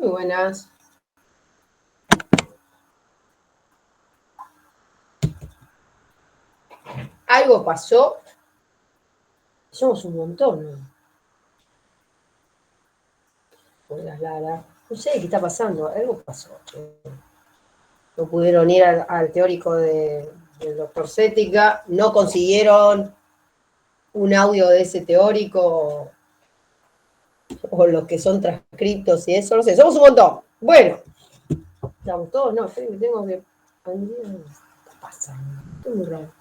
Muy buenas. Algo pasó. Somos un montón, ¿no? Buenas, Lara. No sé qué está pasando. Algo pasó. No pudieron ir al teórico del doctor Cética. No consiguieron un audio de ese teórico o los que son transcriptos y eso. No sé. Somos un montón. Bueno. Estamos todos. No, tengo que... ¿Qué está pasando? Esto es muy raro.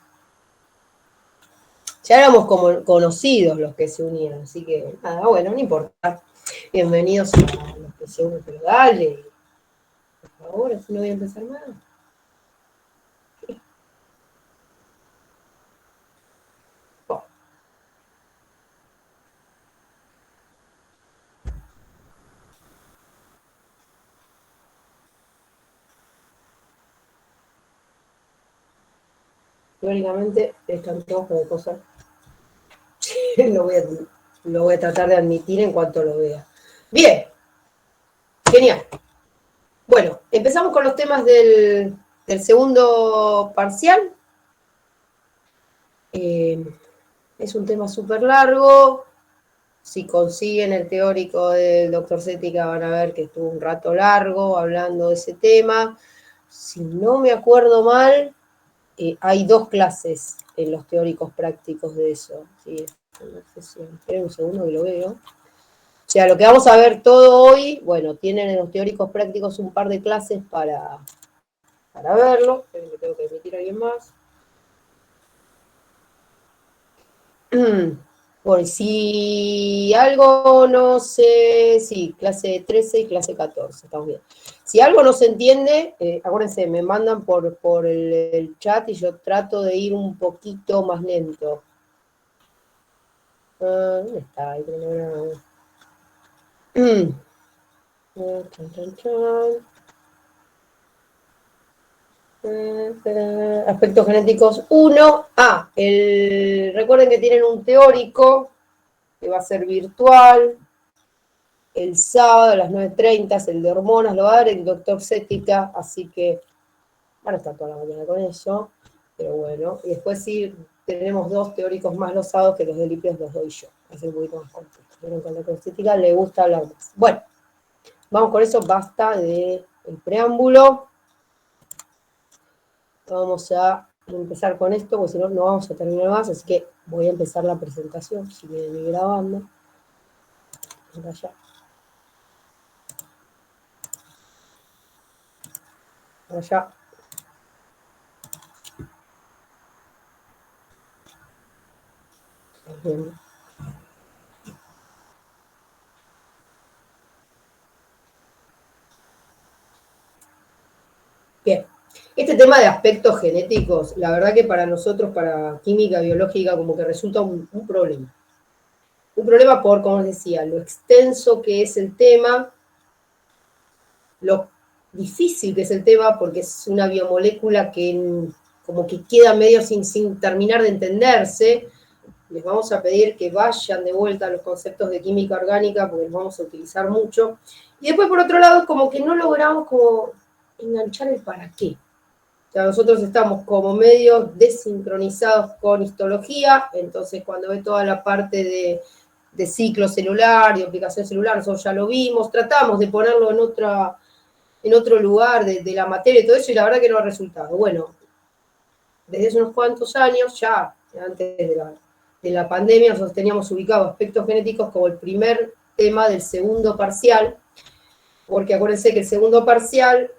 Ya éramos como conocidos los que se unieron, así que nada, bueno, no importa. Bienvenidos a los que se unen, pero dale, por favor, así no voy a empezar más. Oh. Teóricamente están todos con cosas. lo voy a tratar de admitir en cuanto lo vea. Bien, genial. Bueno, empezamos con los temas del segundo parcial. Es un tema súper largo. Si consiguen el teórico del doctor Cética van a ver que estuvo un rato largo hablando de ese tema. Si no me acuerdo mal, hay 2 clases en los teóricos prácticos de eso. Sí, esperen un segundo que lo veo. O sea, lo que vamos a ver todo hoy, bueno, tienen en los teóricos prácticos un par de clases para verlo. Esperen que tengo que emitir a alguien más. Bueno, si algo no sé, sí, clase 13 y clase 14, estamos bien. Si algo no se entiende, acuérdense, me mandan por el chat y yo trato de ir un poquito más lento. ¿Dónde está? Aspectos genéticos 1. Recuerden que tienen un teórico que va a ser virtual. El sábado a las 9:30 es el de hormonas, lo va a dar el doctor Cética, así que van a estar toda la mañana con eso, pero bueno. Y después sí tenemos 2 teóricos más los sábados, que los de lípidos los doy yo, así un poquito más completo. Pero con la doctor Cética le gusta hablar más. Bueno, vamos con eso, basta del preámbulo. Vamos a empezar con esto, porque si no, no vamos a terminar más, así que voy a empezar la presentación, si vienen ir grabando. Allá. Allá. Bien. Bien. Este tema de aspectos genéticos, la verdad que para nosotros, para química biológica, como que resulta un problema. Un problema por, como les decía, lo extenso que es el tema, lo difícil que es el tema, porque es una biomolécula que como que queda medio sin terminar de entenderse. Les vamos a pedir que vayan de vuelta a los conceptos de química orgánica, porque los vamos a utilizar mucho. Y después, por otro lado, como que no logramos como enganchar el para qué. O sea, nosotros estamos como medio desincronizados con histología, entonces cuando ve toda la parte de ciclo celular y aplicación celular, nosotros ya lo vimos, tratamos de ponerlo en otro lugar de la materia y todo eso, y la verdad que no ha resultado. Bueno, desde hace unos cuantos años, ya antes de la pandemia, nosotros teníamos ubicado aspectos genéticos como el primer tema del segundo parcial, porque acuérdense que el segundo parcial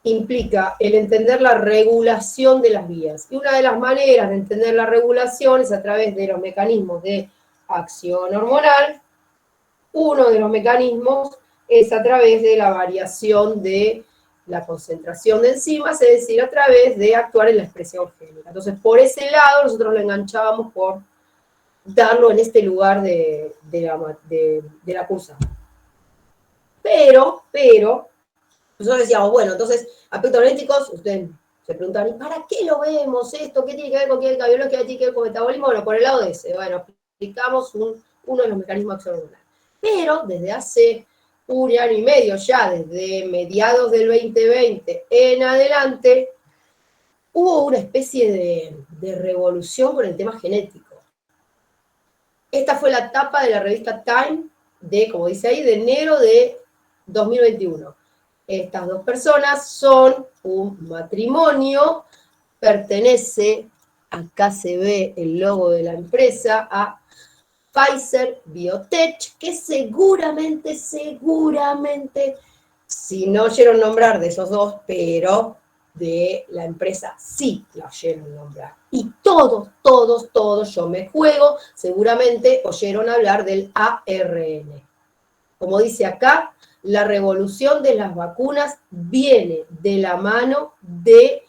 implica el entender la regulación de las vías. Y una de las maneras de entender la regulación es a través de los mecanismos de acción hormonal. Uno de los mecanismos es a través de la variación de la concentración de enzimas, es decir, a través de actuar en la expresión génica. Entonces, por ese lado, nosotros lo enganchábamos por darlo en este lugar de la cursada. Pero, nosotros decíamos, bueno, entonces, aspectos genéticos, ustedes se preguntan, ¿y para qué lo vemos esto? ¿Qué tiene que ver con química biológica? ¿Qué tiene que ver con metabolismo? Bueno, por el lado de ese, bueno, explicamos uno de los mecanismos de acción hormonal. Pero desde hace un año y medio ya, desde mediados del 2020 en adelante, hubo una especie de revolución con el tema genético. Esta fue la tapa de la revista Time de, como dice ahí, de enero de 2021. Estas dos personas son un matrimonio, pertenece, acá se ve el logo de la empresa, a Pfizer Biotech, que seguramente, si no oyeron nombrar de esos dos, pero de la empresa sí la oyeron nombrar. Y todos, yo me juego, seguramente oyeron hablar del ARN. Como dice acá, la revolución de las vacunas viene de la mano de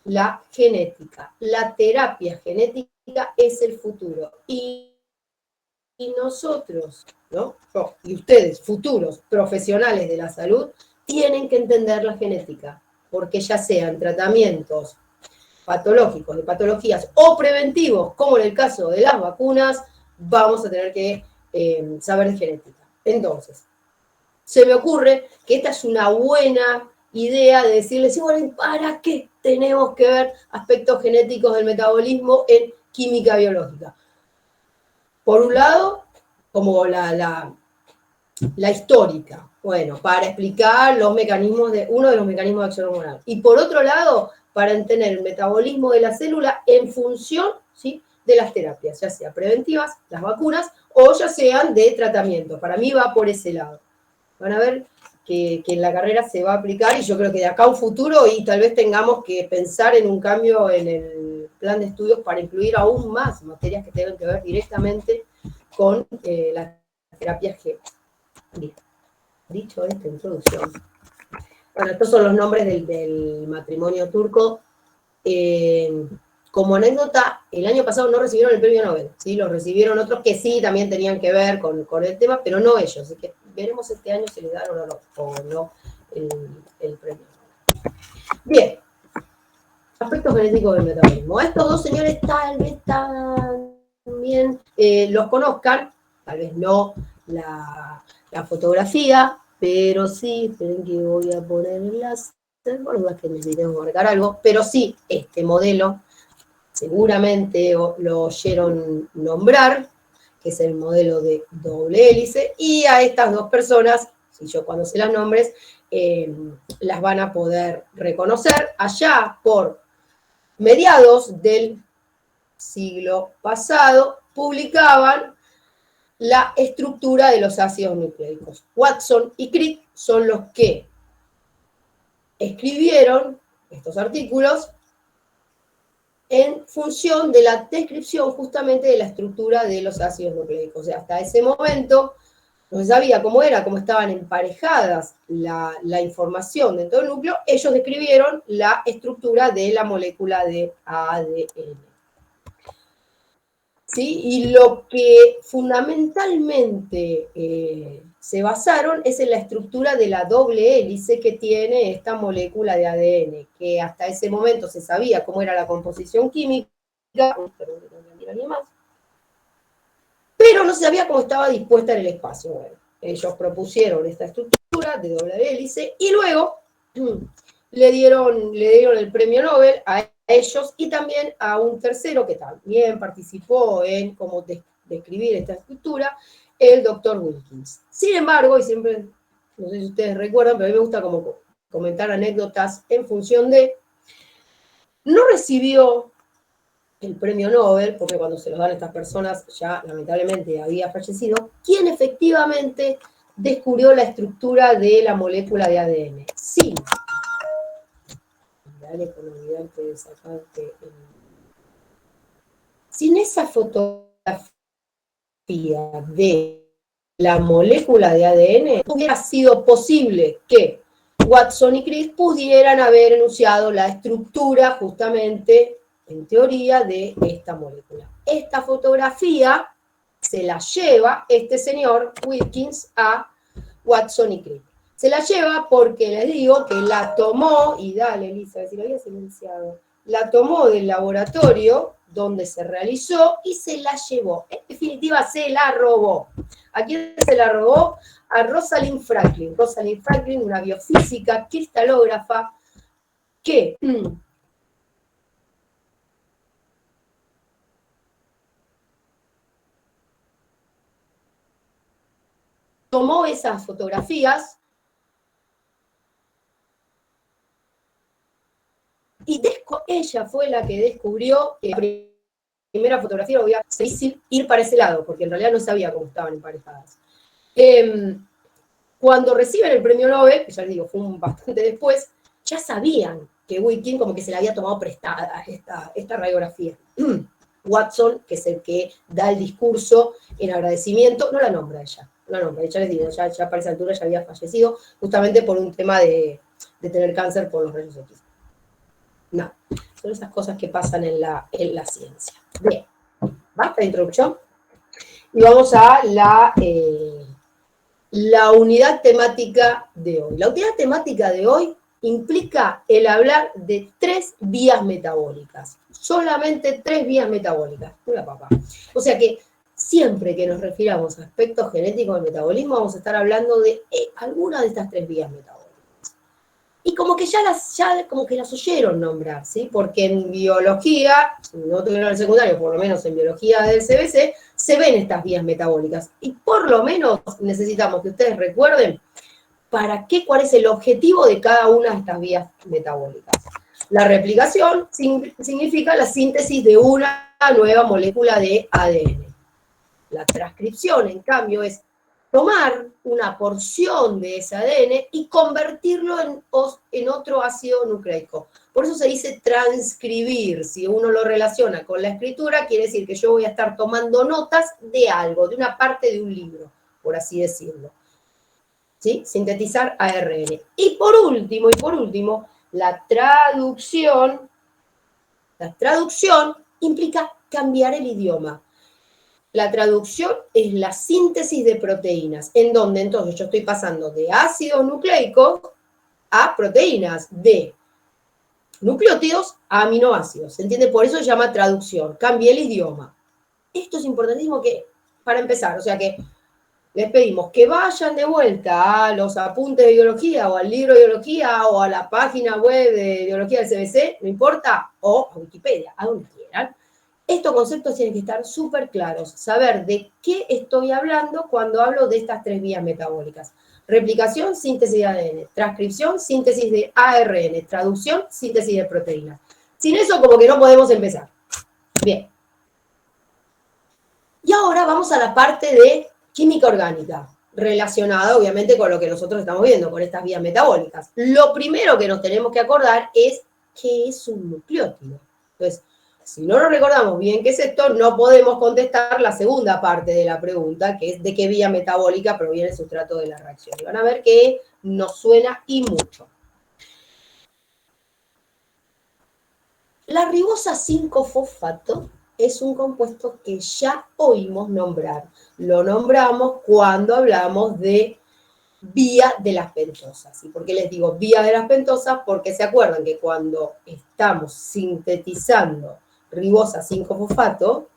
la genética. La terapia genética es el futuro. Y nosotros, ¿no? Y ustedes, futuros profesionales de la salud, tienen que entender la genética, porque ya sean tratamientos patológicos, de patologías o preventivos, como en el caso de las vacunas, vamos a tener que saber de genética. Entonces, se me ocurre que esta es una buena idea de decirles, bueno, ¿para qué tenemos que ver aspectos genéticos del metabolismo en química biológica? Por un lado, como la histórica, bueno, para explicar los mecanismos uno de los mecanismos de acción hormonal. Y por otro lado, para entender el metabolismo de la célula en función, ¿sí?, de las terapias, ya sea preventivas, las vacunas, o ya sean de tratamiento. Para mí va por ese lado. Van a ver que en la carrera se va a aplicar, y yo creo que de acá a un futuro, y tal vez tengamos que pensar en un cambio en el plan de estudios para incluir aún más materias que tengan que ver directamente con las terapias G. Bien, dicho esta introducción. Bueno, estos son los nombres del matrimonio turco. Como anécdota, el año pasado no recibieron el premio Nobel, ¿sí? Los recibieron otros que sí también tenían que ver con el tema, pero no ellos. Así que veremos este año si les dan o no el premio Nobel. Bien. Aspectos genéticos del metabolismo. A estos dos señores tal vez también los conozcan, tal vez no la fotografía, pero sí, esperen que voy a poner enlace, por dudas que necesitemos marcar algo, pero sí, este modelo seguramente lo oyeron nombrar, que es el modelo de doble hélice, y a estas dos personas, si yo cuando se las nombres, las van a poder reconocer allá por mediados del siglo pasado, publicaban la estructura de los ácidos nucleicos. Watson y Crick son los que escribieron estos artículos en función de la descripción justamente de la estructura de los ácidos nucleicos. O sea, hasta ese momento no se sabía cómo estaban emparejadas la información dentro del núcleo. Ellos describieron la estructura de la molécula de ADN. ¿Sí? Y lo que fundamentalmente se basaron es en la estructura de la doble hélice que tiene esta molécula de ADN, que hasta ese momento se sabía cómo era la composición química, pero no se sabía cómo estaba dispuesta en el espacio. Bueno, ellos propusieron esta estructura de doble hélice y luego le dieron el premio Nobel a ellos y también a un tercero que también participó en cómo describir esta estructura, el doctor Wilkins. Sin embargo, y siempre, no sé si ustedes recuerdan, pero a mí me gusta como comentar anécdotas en función de, no recibió el premio Nobel, porque cuando se los dan a estas personas ya lamentablemente había fallecido, quien efectivamente descubrió la estructura de la molécula de ADN. Sí. Con olvidarte de sacarte sin esa fotografía de la molécula de ADN, hubiera sido posible que Watson y Crick pudieran haber enunciado la estructura justamente, en teoría, de esta molécula. Esta fotografía se la lleva este señor Wilkins a Watson y Crick. Se la lleva porque les digo que la tomó, y dale, Elisa, si lo había silenciado, la tomó del laboratorio donde se realizó y se la llevó. En definitiva, se la robó. ¿A quién se la robó? a Rosalind Franklin. Rosalind Franklin, una biofísica, cristalógrafa, que tomó esas fotografías y ella fue la que descubrió que la primera fotografía lo había difícil ir para ese lado, porque en realidad no sabía cómo estaban emparejadas. Cuando reciben el premio Nobel, que ya les digo, fue bastante después, ya sabían que Wilkin como que se le había tomado prestada esta radiografía. Watson, que es el que da el discurso en agradecimiento, no la nombra ella, ya les digo, ya para esa altura ya había fallecido, justamente por un tema de tener cáncer por los rayos X. No, son esas cosas que pasan en la ciencia. Bien, basta de introducción. Y vamos a la unidad temática de hoy. La unidad temática de hoy implica el hablar de 3 vías metabólicas. Solamente 3 vías metabólicas. Una papa. O sea que siempre que nos refiramos a aspectos genéticos del metabolismo, vamos a estar hablando de alguna de estas 3 vías metabólicas. Y como que ya como que las oyeron nombrar, ¿sí? Porque en biología, no tuvieron el secundario, por lo menos en biología del CBC, se ven estas vías metabólicas. Y por lo menos necesitamos que ustedes recuerden cuál es el objetivo de cada una de estas vías metabólicas. La replicación significa la síntesis de una nueva molécula de ADN. La transcripción, en cambio, es tomar una porción de ese ADN y convertirlo en otro ácido nucleico. Por eso se dice transcribir. Si uno lo relaciona con la escritura, quiere decir que yo voy a estar tomando notas de algo, de una parte de un libro, por así decirlo. ¿Sí? Sintetizar ARN. Y por último, la traducción implica cambiar el idioma. La traducción es la síntesis de proteínas, en donde entonces yo estoy pasando de ácidos nucleicos a proteínas, de nucleótidos a aminoácidos. ¿Se entiende? Por eso se llama traducción. Cambié el idioma. Esto es importantísimo para empezar, o sea que les pedimos que vayan de vuelta a los apuntes de biología o al libro de biología o a la página web de biología del CBC, no importa, o a Wikipedia, a donde quieran. Estos conceptos tienen que estar súper claros, saber de qué estoy hablando cuando hablo de estas 3 vías metabólicas. Replicación, síntesis de ADN, transcripción, síntesis de ARN, traducción, síntesis de proteínas. Sin eso como que no podemos empezar. Bien. Y ahora vamos a la parte de química orgánica, relacionada obviamente con lo que nosotros estamos viendo, con estas vías metabólicas. Lo primero que nos tenemos que acordar es qué es un nucleótido. Entonces, si no nos recordamos bien qué es esto, no podemos contestar la segunda parte de la pregunta, que es de qué vía metabólica proviene el sustrato de la reacción. Y van a ver que nos suena y mucho. La ribosa 5-fosfato es un compuesto que ya oímos nombrar. Lo nombramos cuando hablamos de vía de las pentosas. ¿Y por qué les digo vía de las pentosas? Porque se acuerdan que cuando estamos sintetizando ribosa 5-fosfato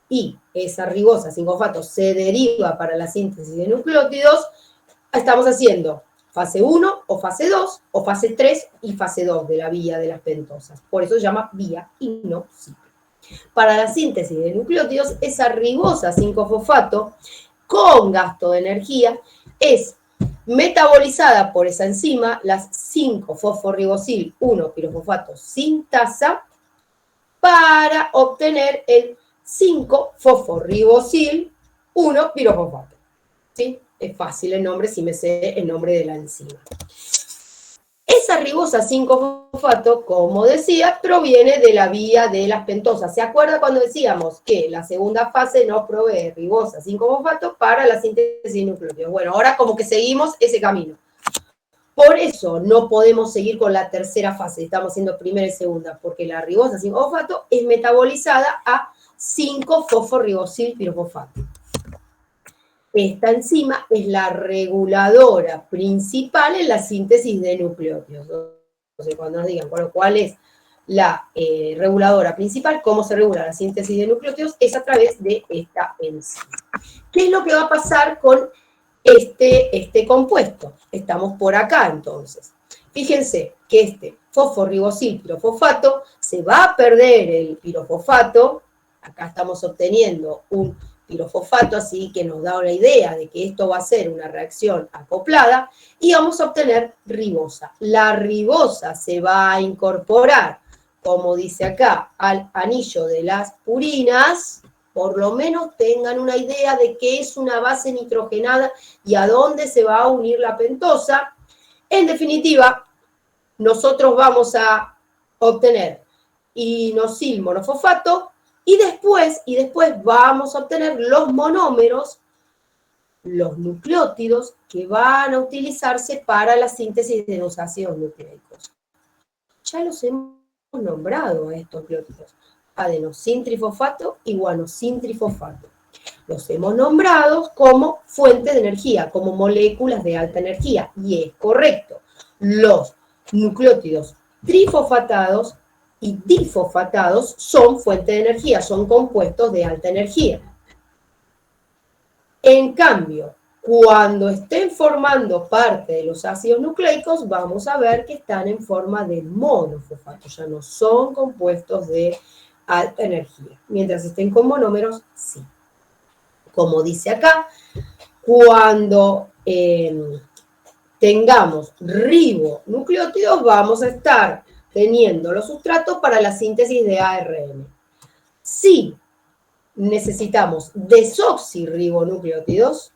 y esa ribosa 5-fosfato se deriva para la síntesis de nucleótidos, estamos haciendo fase 1 o fase 2 o fase 3 y fase 2 de la vía de las pentosas. Por eso se llama vía y no ciclo. Para la síntesis de nucleótidos, esa ribosa 5-fosfato con gasto de energía es metabolizada por esa enzima, las 5-fosforibosil 1-pirofosfato sintasa, para obtener el 5-fosforibosil 1-pirofosfato. ¿Sí? Es fácil el nombre si me sé el nombre de la enzima. Esa ribosa 5-fosfato, como decía, proviene de la vía de las pentosas. ¿Se acuerda cuando decíamos que la segunda fase nos provee ribosa 5-fosfato para la síntesis de nucleótidos? Bueno, ahora como que seguimos ese camino. Por eso no podemos seguir con la tercera fase, estamos haciendo primera y segunda, porque la ribosa 5-fosfato es metabolizada a 5-fosforibosil pirofosfato. Esta enzima es la reguladora principal en la síntesis de nucleótidos. Entonces, cuando nos digan cuál es la reguladora principal, cómo se regula la síntesis de nucleótidos, es a través de esta enzima. ¿Qué es lo que va a pasar con este compuesto. Estamos por acá entonces. Fíjense que este fosforribosil pirofosfato se va a perder el pirofosfato. Acá estamos obteniendo un pirofosfato, así que nos da una idea de que esto va a ser una reacción acoplada y vamos a obtener ribosa. La ribosa se va a incorporar, como dice acá, al anillo de las purinas. Por lo menos tengan una idea de qué es una base nitrogenada y a dónde se va a unir la pentosa. En definitiva, nosotros vamos a obtener inosil monofosfato y después vamos a obtener los monómeros, los nucleótidos que van a utilizarse para la síntesis de los ácidos nucleicos. Ya los hemos nombrado a estos nucleótidos: adenosintrifosfato y guanosintrifosfato. Los hemos nombrado como fuente de energía, como moléculas de alta energía, y es correcto. Los nucleótidos trifosfatados y difosfatados son fuente de energía, son compuestos de alta energía. En cambio, cuando estén formando parte de los ácidos nucleicos, vamos a ver que están en forma de monofosfato, ya no son compuestos de alta energía. Mientras estén con monómeros, sí. Como dice acá, cuando tengamos ribonucleótidos, vamos a estar teniendo los sustratos para la síntesis de ARN. Si necesitamos desoxirribonucleótidos,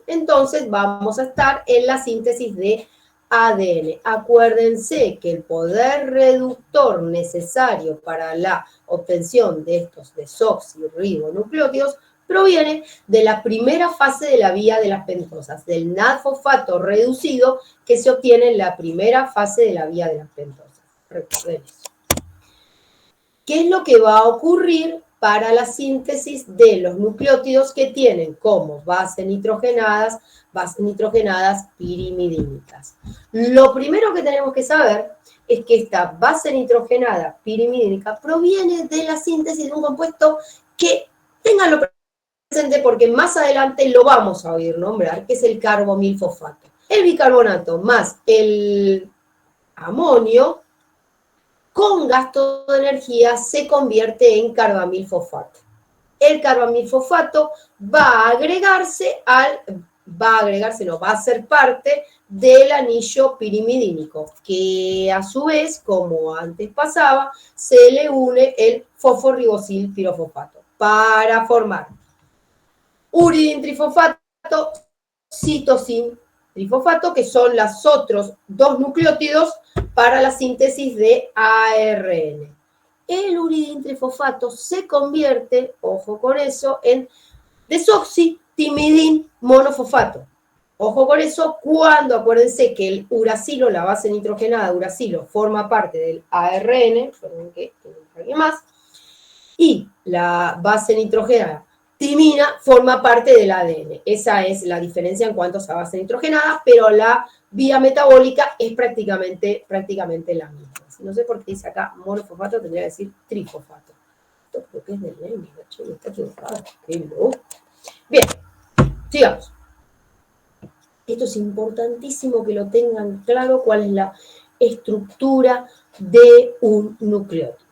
entonces vamos a estar en la síntesis de ADN. Acuérdense que el poder reductor necesario para la obtención de estos desoxirribonucleótidos proviene de la primera fase de la vía de las pentosas, del NAD-fosfato reducido que se obtiene en la primera fase de la vía de las pentosas. Recuerden eso. ¿Qué es lo que va a ocurrir para la síntesis de los nucleótidos que tienen como bases nitrogenadas pirimidínicas? Lo primero que tenemos que saber es que esta base nitrogenada pirimidínica proviene de la síntesis de un compuesto que, ténganlo presente porque más adelante lo vamos a oír nombrar, que es el carbomilfosfato. El bicarbonato más el amonio, con gasto de energía, se convierte en carbamilfosfato. El carbamilfosfato va a ser parte del anillo pirimidínico, que a su vez, como antes pasaba, se le une el fosforribosil pirofosfato para formar uridintrifosfato, citosintrifosfato, que son los otros dos nucleótidos para la síntesis de ARN. El uridintrifosfato se convierte, ojo con eso, en desoxitimidin monofosfato. Ojo con eso, cuando acuérdense que el uracilo, la base nitrogenada uracilo, forma parte del ARN, y la base nitrogenada timina forma parte del ADN. Esa es la diferencia en cuanto a base nitrogenada, pero la vía metabólica es prácticamente la misma. No sé por qué dice acá monofosfato, tendría que decir trifosfato. Esto creo que es del naming, está equivocado. Qué loco. Bien, sigamos. Esto es importantísimo que lo tengan claro, cuál es la estructura de un nucleótido.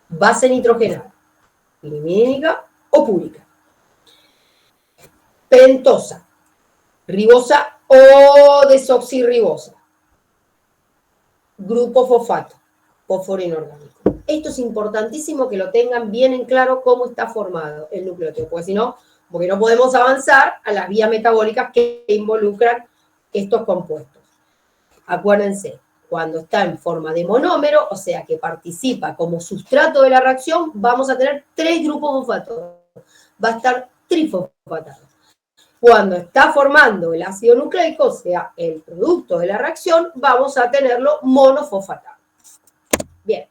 Base nitrogenada, pirimidínica o púrica. Pentosa, ribosa o desoxirribosa. Grupo fosfato, fósforo inorgánico. Esto es importantísimo que lo tengan bien en claro cómo está formado el nucleótido, porque si no, porque no podemos avanzar a las vías metabólicas que involucran estos compuestos. Acuérdense, cuando está en forma de monómero, o sea que participa como sustrato de la reacción, vamos a tener 3 grupos fosfatos. Va a estar trifosfatado. Cuando está formando el ácido nucleico, o sea, el producto de la reacción, vamos a tenerlo monofosfatado. Bien,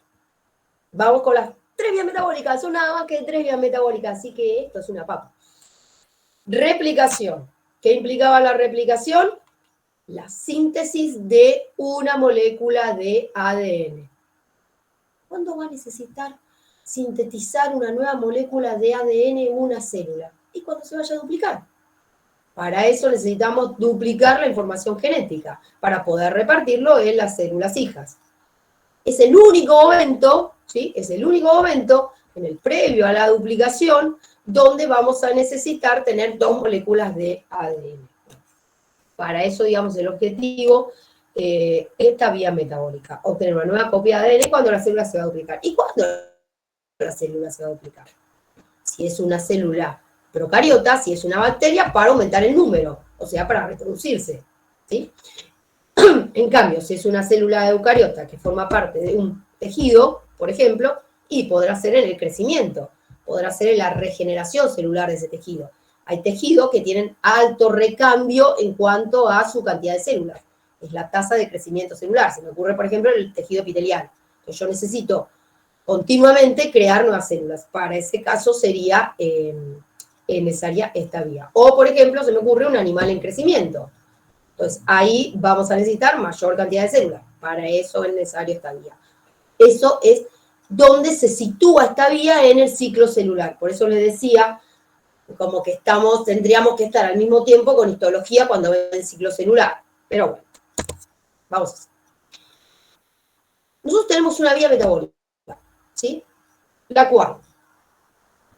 vamos con las 3 vías metabólicas. Son nada más que 3 vías metabólicas, así que esto es una papa. Replicación. ¿Qué implicaba la replicación? La síntesis de una molécula de ADN. ¿Cuándo va a necesitar sintetizar una nueva molécula de ADN en una célula? Y cuando se vaya a duplicar. Para eso necesitamos duplicar la información genética, para poder repartirlo en las células hijas. Es el único momento, ¿sí? Es el único momento, en el previo a la duplicación, donde vamos a necesitar tener 2 moléculas de ADN. Para eso, digamos, el objetivo, esta vía metabólica, obtener una nueva copia de ADN cuando la célula se va a duplicar. ¿Y cuándo la célula se va a duplicar? Si es una célula procariota, si es una bacteria, para aumentar el número, o sea, para reproducirse, ¿sí? En cambio, si es una célula eucariota que forma parte de un tejido, por ejemplo, y podrá ser en el crecimiento, podrá ser en la regeneración celular de ese tejido. Hay tejidos que tienen alto recambio en cuanto a su cantidad de células. Es la tasa de crecimiento celular. Se me ocurre, por ejemplo, el tejido epitelial. Entonces yo necesito continuamente crear nuevas células. Para ese caso sería necesaria esta vía. O, por ejemplo, se me ocurre un animal en crecimiento. Entonces, ahí vamos a necesitar mayor cantidad de células. Para eso es necesario esta vía. Eso es donde se sitúa esta vía en el ciclo celular. Por eso les decía, como que tendríamos que estar al mismo tiempo con histología cuando ven el ciclo celular. Pero bueno, vamos a hacer. Nosotros tenemos una vía metabólica, ¿sí? La cual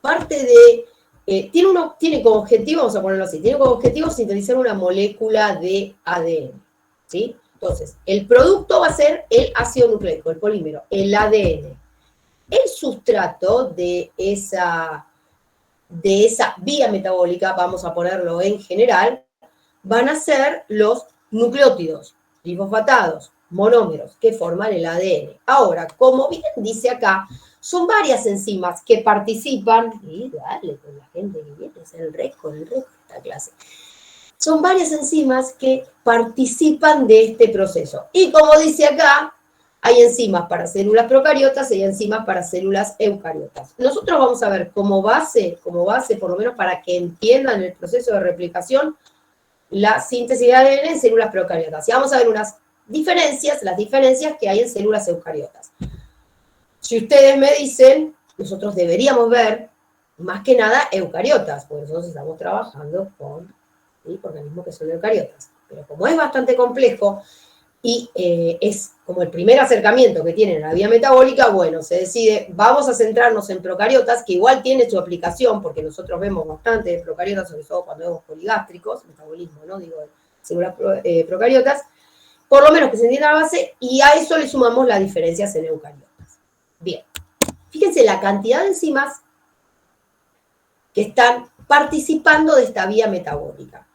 parte de... tiene como objetivo, vamos a ponerlo así, tiene como objetivo sintetizar una molécula de ADN, ¿sí? Entonces, el producto va a ser el ácido nucleico, el polímero, el ADN. El sustrato de esa vía metabólica, vamos a ponerlo en general, van a ser los nucleótidos, trifosfatados, monómeros, que forman el ADN. Ahora, como bien dice acá, son varias enzimas que participan, y dale con la gente que viene, es el resto de esta clase. Son varias enzimas que participan de este proceso. Y como dice acá, hay enzimas para células procariotas y hay enzimas para células eucariotas. Nosotros vamos a ver como base, por lo menos para que entiendan el proceso de replicación, la síntesis de ADN en células procariotas. Y vamos a ver unas diferencias, las diferencias que hay en células eucariotas. Si ustedes me dicen, nosotros deberíamos ver, más que nada, eucariotas, porque nosotros estamos trabajando con organismos que son eucariotas. Pero como es bastante complejo y es como el primer acercamiento que tienen a la vía metabólica, bueno, se decide, vamos a centrarnos en procariotas, que igual tiene su aplicación, porque nosotros vemos bastante de procariotas, sobre todo cuando vemos poligástricos, metabolismo, ¿no? Digo, células procariotas, por lo menos que se entienda la base, y a eso le sumamos las diferencias en eucariotas. Bien, fíjense la cantidad de enzimas que están participando de esta vía metabólica.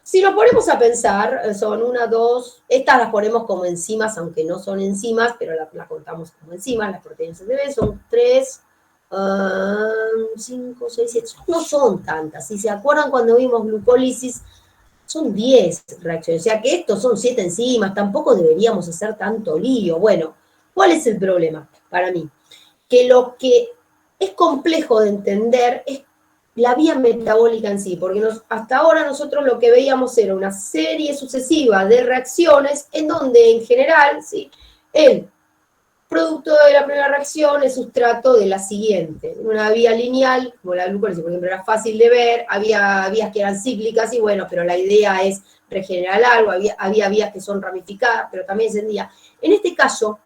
Si nos ponemos a pensar, son una, dos, estas las ponemos como enzimas, aunque no son enzimas, pero las contamos como enzimas, las proteínas CTB son 3, 5, 6, 7, no son tantas. Si se acuerdan cuando vimos glucólisis, son 10 reacciones, o sea que estos son 7 enzimas, tampoco deberíamos hacer tanto lío. Bueno, ¿cuál es el problema para mí? Que lo que es complejo de entender es la vía metabólica en sí, porque hasta ahora nosotros lo que veíamos era una serie sucesiva de reacciones en donde en general, ¿sí?, el producto de la primera reacción es sustrato de la siguiente. Una vía lineal, como la glucólisis, por ejemplo, era fácil de ver, había vías que eran cíclicas y bueno, pero la idea es regenerar algo, había vías que son ramificadas, pero también se entendía. En este caso,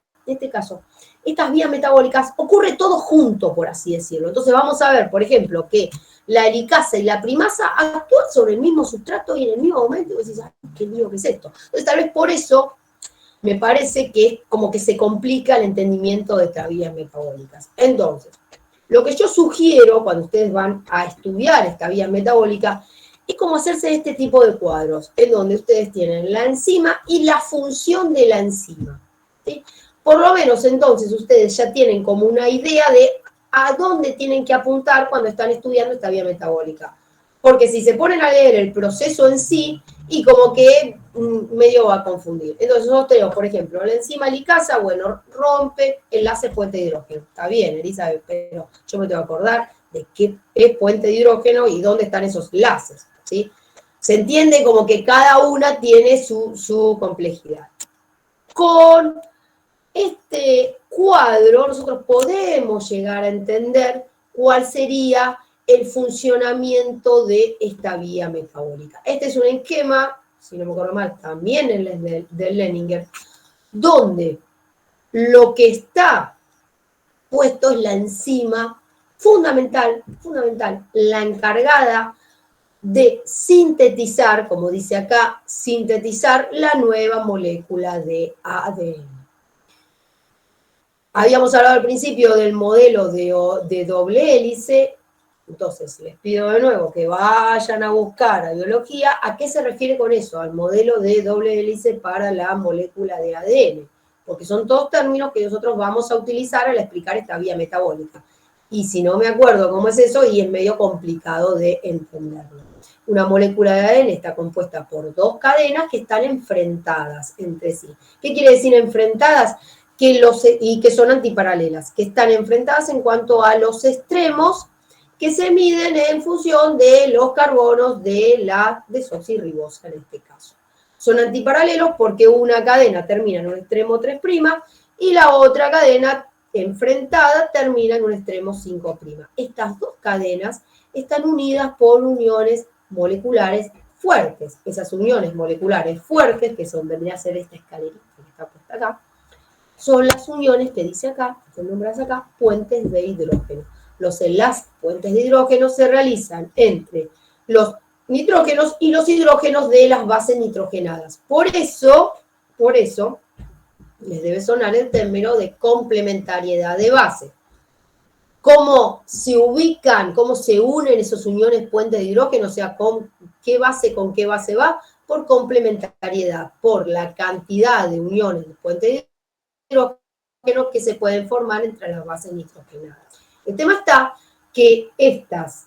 estas vías metabólicas ocurre todo junto, por así decirlo. Entonces vamos a ver, por ejemplo, que la helicasa y la primasa actúan sobre el mismo sustrato y en el mismo momento, y vos decís, qué lío que es esto. Entonces tal vez por eso me parece que es como que se complica el entendimiento de estas vías metabólicas. Entonces, lo que yo sugiero cuando ustedes van a estudiar esta vía metabólica es como hacerse este tipo de cuadros, en donde ustedes tienen la enzima y la función de la enzima, ¿sí? Por lo menos entonces ustedes ya tienen como una idea de a dónde tienen que apuntar cuando están estudiando esta vía metabólica. Porque si se ponen a leer el proceso en sí, y como que medio va a confundir. Entonces nosotros tenemos, por ejemplo, la enzima helicasa, bueno, rompe enlace puente de hidrógeno. Está bien, Elizabeth, pero yo me tengo que acordar de qué es puente de hidrógeno y dónde están esos enlaces, ¿sí? Se entiende como que cada una tiene su complejidad. Con este cuadro nosotros podemos llegar a entender cuál sería el funcionamiento de esta vía metabólica. Este es un esquema, si no me acuerdo mal, también del Leninger, donde lo que está puesto es la enzima fundamental, la encargada de sintetizar, como dice acá, sintetizar la nueva molécula de ADN. Habíamos hablado al principio del modelo de doble hélice, entonces les pido de nuevo que vayan a buscar a biología. ¿A qué se refiere con eso? Al modelo de doble hélice para la molécula de ADN, porque son todos términos que nosotros vamos a utilizar al explicar esta vía metabólica. Y si no me acuerdo cómo es eso, y es medio complicado de entenderlo. Una molécula de ADN está compuesta por dos cadenas que están enfrentadas entre sí. ¿Qué quiere decir enfrentadas? Y que son antiparalelas, que están enfrentadas en cuanto a los extremos que se miden en función de los carbonos de la desoxirribosa en este caso. Son antiparalelos porque una cadena termina en un extremo 3' y la otra cadena enfrentada termina en un extremo 5'. Estas dos cadenas están unidas por uniones moleculares fuertes. Esas uniones moleculares fuertes, que vendría a ser esta escalerita que está puesta acá, son las uniones que dice acá, que nombras acá, puentes de hidrógeno. Los enlaces puentes de hidrógeno se realizan entre los nitrógenos y los hidrógenos de las bases nitrogenadas. Por eso, les debe sonar el término de complementariedad de base. ¿Cómo se ubican, cómo se unen esos uniones puentes de hidrógeno? O sea, con qué base va? Por complementariedad, por la cantidad de uniones de puentes de hidrógeno que se pueden formar entre las bases nitrogenadas. El tema está que estas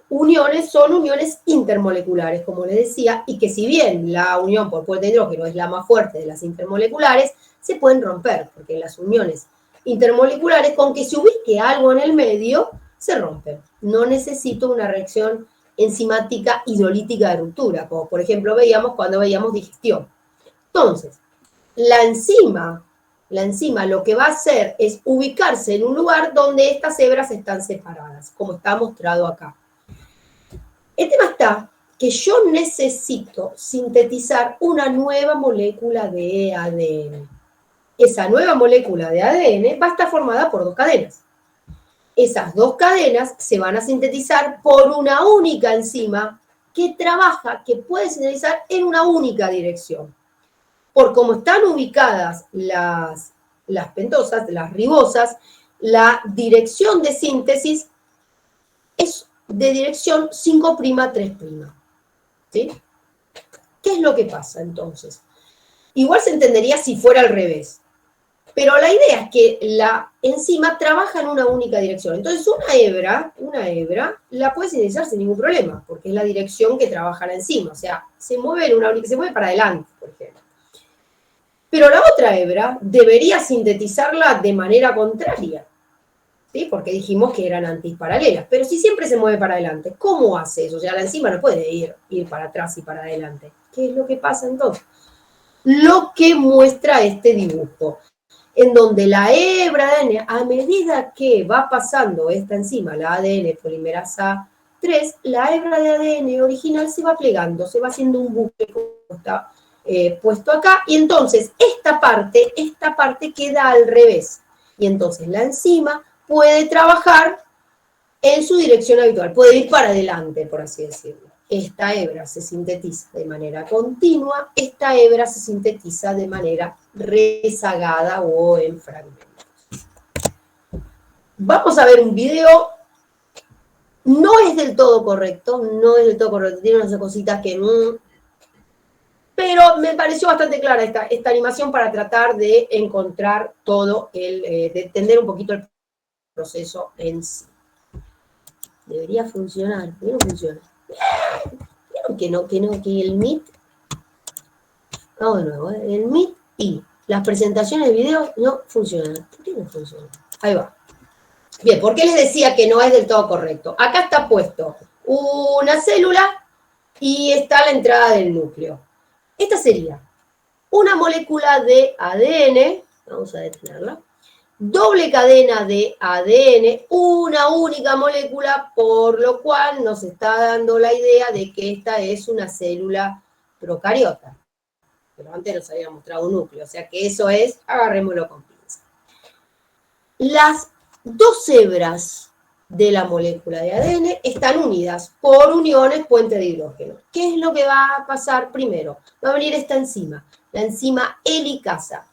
uniones son uniones intermoleculares, como les decía, y que si bien la unión por puente de hidrógeno es la más fuerte de las intermoleculares, se pueden romper, porque las uniones intermoleculares, con que se ubique algo en el medio, se rompen. No necesito una reacción enzimática hidrolítica de ruptura, como por ejemplo veíamos cuando veíamos digestión. Entonces, la enzima lo que va a hacer es ubicarse en un lugar donde estas hebras están separadas, como está mostrado acá. El tema está que yo necesito sintetizar una nueva molécula de ADN. Esa nueva molécula de ADN va a estar formada por dos cadenas. Esas dos cadenas se van a sintetizar por una única enzima que puede sintetizar en una única dirección. Por cómo están ubicadas las pentosas, las ribosas, la dirección de síntesis es de dirección 5'3'. ¿Sí? ¿Qué es lo que pasa entonces? Igual se entendería si fuera al revés. Pero la idea es que la enzima trabaja en una única dirección. Entonces una hebra la puede sintetizar sin ningún problema, porque es la dirección que trabaja la enzima. O sea, se mueve para adelante, por ejemplo. Pero la otra hebra debería sintetizarla de manera contraria, ¿sí? Porque dijimos que eran antiparalelas. Pero si siempre se mueve para adelante, ¿cómo hace eso? O sea, la enzima no puede ir para atrás y para adelante. ¿Qué es lo que pasa entonces? Lo que muestra este dibujo, en donde la hebra de ADN, a medida que va pasando esta enzima, la ADN polimerasa 3, la hebra de ADN original se va plegando, se va haciendo un bucle, como está puesto acá, y entonces esta parte queda al revés. Y entonces la enzima puede trabajar en su dirección habitual, puede ir para adelante, por así decirlo. Esta hebra se sintetiza de manera continua, esta hebra se sintetiza de manera rezagada o en fragmentos. Vamos a ver un video. No es del todo correcto, tiene unas cositas que... pero me pareció bastante clara esta animación para tratar de encontrar todo, de entender un poquito el proceso en sí. Debería funcionar, pero no funciona. ¿Vieron que el Meet? Vamos de nuevo, el Meet y las presentaciones de video no funcionan. ¿Por qué no funcionan? Ahí va. Bien, ¿por qué les decía que no es del todo correcto? Acá está puesto una célula y está la entrada del núcleo. Esta sería una molécula de ADN, vamos a detenerla, doble cadena de ADN, una única molécula, por lo cual nos está dando la idea de que esta es una célula procariota. Pero antes nos había mostrado un núcleo, o sea que eso es, agarrémoslo con pinza. Las dos hebras de la molécula de ADN están unidas por uniones puente de hidrógeno. ¿Qué es lo que va a pasar primero? Va a venir esta enzima, la enzima helicasa.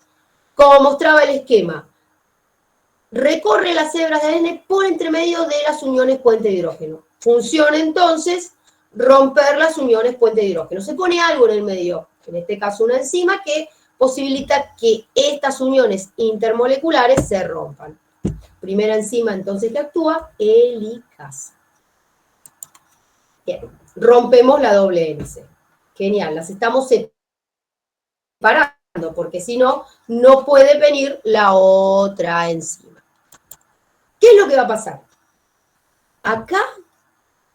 Como mostraba el esquema, recorre las hebras de ADN por entre medio de las uniones puente de hidrógeno. Funciona entonces romper las uniones puente de hidrógeno. Se pone algo en el medio, en este caso una enzima que posibilita que estas uniones intermoleculares se rompan. Primera enzima entonces que actúa, helicasa. Bien, rompemos la doble hélice. Genial, las estamos separando porque si no, no puede venir la otra enzima. ¿Qué es lo que va a pasar? Acá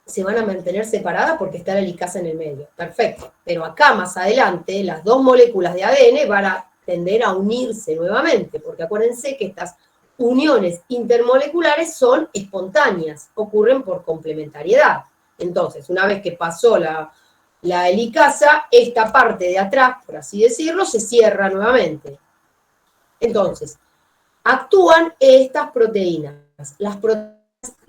se van a mantener separadas porque está la helicasa en el medio. Perfecto. Pero acá más adelante las dos moléculas de ADN van a tender a unirse nuevamente, porque acuérdense que estas uniones intermoleculares son espontáneas, ocurren por complementariedad. Entonces, una vez que pasó la helicasa, esta parte de atrás, por así decirlo, se cierra nuevamente. Entonces, actúan estas proteínas. Las proteínas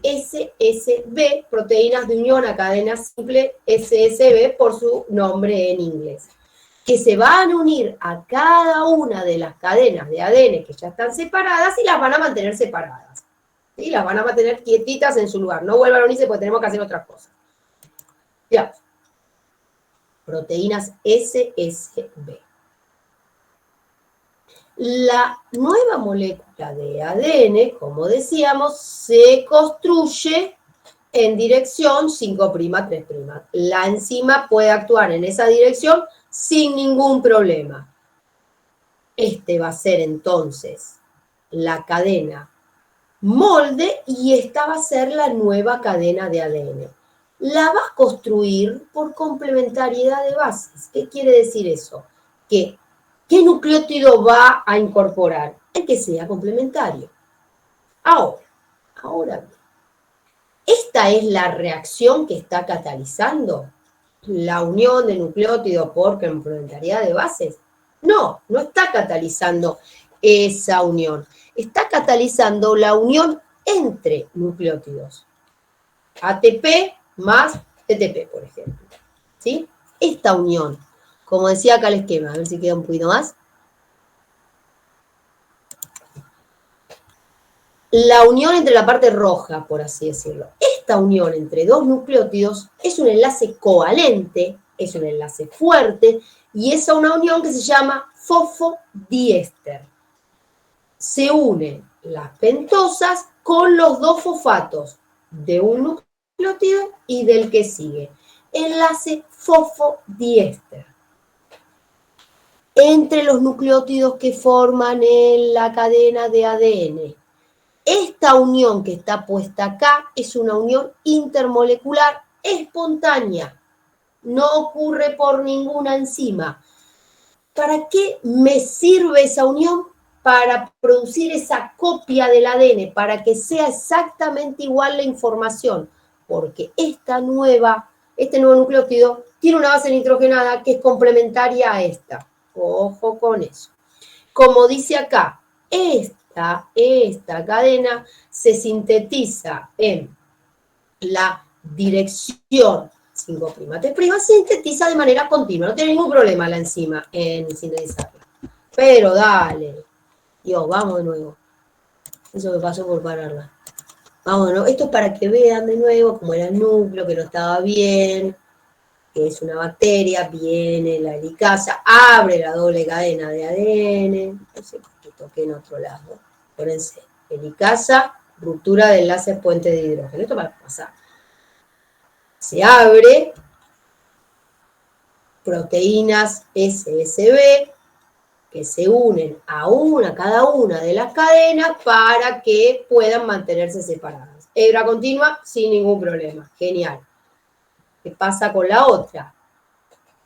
SSB, proteínas de unión a cadena simple SSB por su nombre en inglés, que se van a unir a cada una de las cadenas de ADN que ya están separadas y las van a mantener separadas. ¿Sí? Las van a mantener quietitas en su lugar. No vuelvan a unirse porque tenemos que hacer otras cosas. Ya. Proteínas SSB. La nueva molécula de ADN, como decíamos, se construye en dirección 5', 3'. La enzima puede actuar en esa dirección sin ningún problema. Este va a ser entonces la cadena molde y esta va a ser la nueva cadena de ADN. La va a construir por complementariedad de bases. ¿Qué quiere decir eso? Que ¿qué nucleótido va a incorporar? El que sea complementario. Ahora bien, esta es la reacción que está catalizando la unión de nucleótido por complementariedad de bases. No, no está catalizando esa unión. Está catalizando la unión entre nucleótidos. ATP más TTP, por ejemplo. ¿Sí? Esta unión. Como decía acá el esquema, a ver si queda un poquito más. La unión entre la parte roja, por así decirlo. Esta unión entre dos nucleótidos es un enlace covalente, es un enlace fuerte, y es una unión que se llama fosfodiéster. Se unen las pentosas con los dos fosfatos de un nucleótido y del que sigue. Enlace fosfodiéster. Entre los nucleótidos que forman en la cadena de ADN. Esta unión que está puesta acá es una unión intermolecular espontánea. No ocurre por ninguna enzima. ¿Para qué me sirve esa unión? Para producir esa copia del ADN, para que sea exactamente igual la información. Porque este nuevo nucleótido tiene una base nitrogenada que es complementaria a esta. Ojo con eso. Como dice acá, esta cadena se sintetiza en la dirección 5', 3', sintetiza de manera continua. No tiene ningún problema la enzima en sintetizarla. Pero dale. Dios, vamos de nuevo. Eso me pasó por pararla. Vamos de nuevo. Esto es para que vean de nuevo cómo era el núcleo, que no estaba bien, que es una bacteria, viene la helicasa, abre la doble cadena de ADN. No sé por qué toqué en otro lado. Acuérdense, helicasa, ruptura de enlaces puente de hidrógeno. Esto va a pasar. Se abre, proteínas SSB, que se unen a cada una de las cadenas para que puedan mantenerse separadas. Hebra continua sin ningún problema. Genial. ¿Qué pasa con la otra?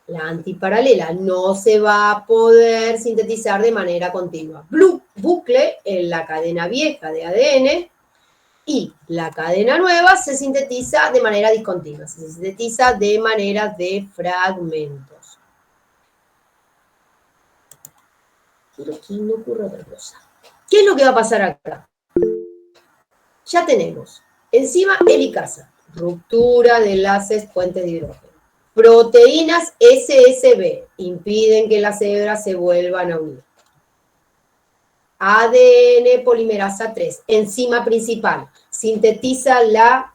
La antiparalela no se va a poder sintetizar de manera continua. Bucle en la cadena vieja de ADN y la cadena nueva se sintetiza de manera discontinua, se sintetiza de manera de fragmentos. Quiero que no ocurra otra cosa. ¿Qué es lo que va a pasar acá? Ya tenemos enzima helicasa, ruptura de enlaces puentes de hidrógeno. Proteínas SSB impiden que las hebras se vuelvan a unir. ADN polimerasa 3, enzima principal, sintetiza la...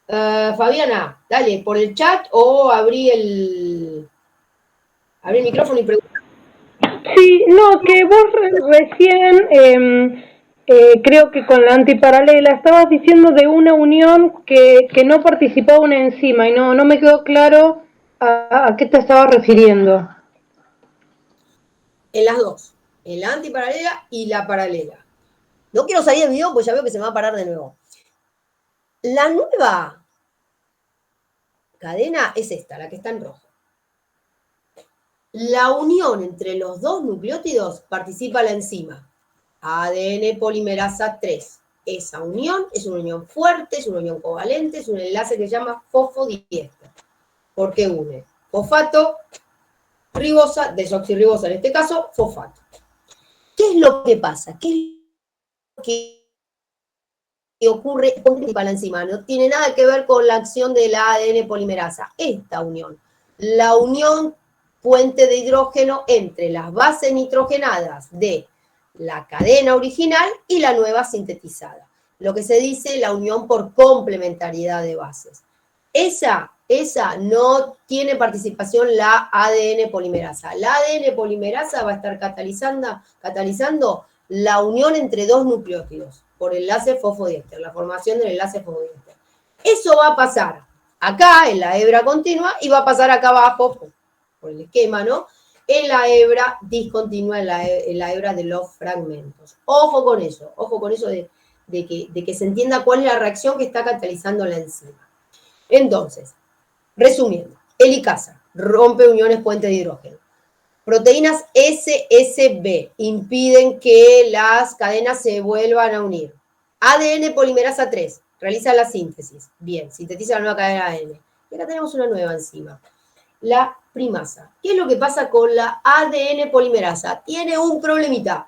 Fabiana, dale, por el chat o abrí el micrófono y pregunta. Sí, no, que vos recién, creo que con la antiparalela, estabas diciendo de una unión que no participaba una enzima y no me quedó claro a qué te estabas refiriendo. En las dos, en la antiparalela y la paralela. No quiero salir del video porque ya veo que se me va a parar de nuevo. La nueva cadena es esta, la que está en rojo. La unión entre los dos nucleótidos participa la enzima ADN polimerasa 3. Esa unión es una unión fuerte, es una unión covalente, es un enlace que se llama fosfodiéster, porque une fosfato, ribosa, desoxirribosa en este caso, fosfato. ¿Qué es lo que pasa? ¿Qué es lo que ocurre con la enzima? No tiene nada que ver con la acción de la ADN polimerasa. Esta unión, la unión puente de hidrógeno entre las bases nitrogenadas de la cadena original y la nueva sintetizada. Lo que se dice la unión por complementariedad de bases. Esa no tiene participación la ADN polimerasa. La ADN polimerasa va a estar catalizando la unión entre dos nucleótidos por enlace fosfodiéster, la formación del enlace fosfodiéster. Eso va a pasar acá en la hebra continua y va a pasar acá abajo, por el esquema, ¿no? En la hebra discontinua, en la hebra de los fragmentos. Ojo con eso de que se entienda cuál es la reacción que está catalizando la enzima. Entonces, resumiendo, helicasa rompe uniones puentes de hidrógeno. Proteínas SSB impiden que las cadenas se vuelvan a unir. ADN polimerasa 3 realiza la síntesis. Bien, sintetiza la nueva cadena ADN. Y acá tenemos una nueva enzima, la primasa. ¿Qué es lo que pasa con la ADN polimerasa? Tiene un problemita.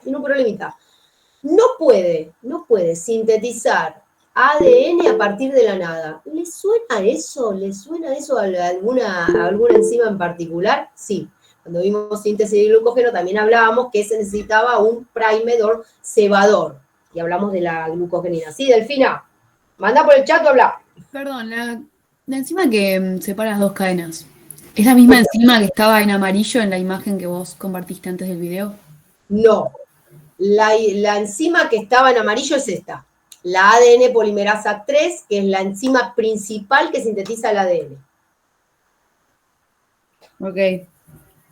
No puede sintetizar ADN a partir de la nada. ¿Le suena eso? A alguna enzima en particular? Sí. Cuando vimos síntesis de glucógeno también hablábamos que se necesitaba un primer o cebador. Y hablamos de la glucogenina. ¿Sí, Delfina? Manda por el chat o habla. Perdón, la enzima que separa las dos cadenas, ¿es la misma enzima que estaba en amarillo en la imagen que vos compartiste antes del video? No. La enzima que estaba en amarillo es esta. La ADN polimerasa 3, que es la enzima principal que sintetiza el ADN. Ok.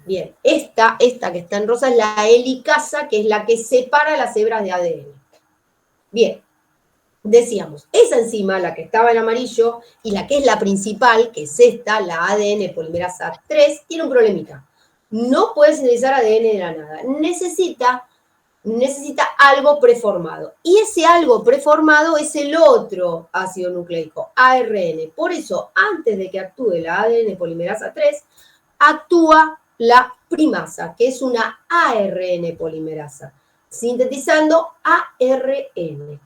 Bien, esta que está en rosa es la helicasa, que es la que separa las hebras de ADN. Bien, decíamos, esa enzima, la que estaba en amarillo, y la que es la principal, que es esta, la ADN polimerasa 3, tiene un problemita. No puede sintetizar ADN de la nada. Necesita algo preformado. Y ese algo preformado es el otro ácido nucleico, ARN. Por eso, antes de que actúe la ADN polimerasa 3, actúa la primasa, que es una ARN polimerasa, sintetizando ARN,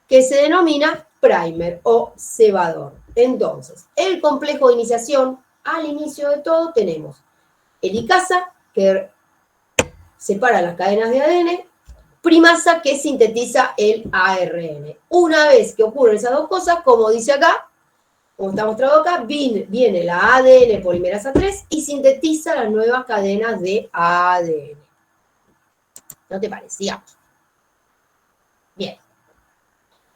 que se denomina primer o cebador. Entonces, el complejo de iniciación, al inicio de todo, tenemos helicasa, que separa las cadenas de ADN, primasa, que sintetiza el ARN. Una vez que ocurren esas dos cosas, como dice acá, como está mostrado acá, viene la ADN polimerasa 3 y sintetiza las nuevas cadenas de ADN. ¿No te parecía? Bien.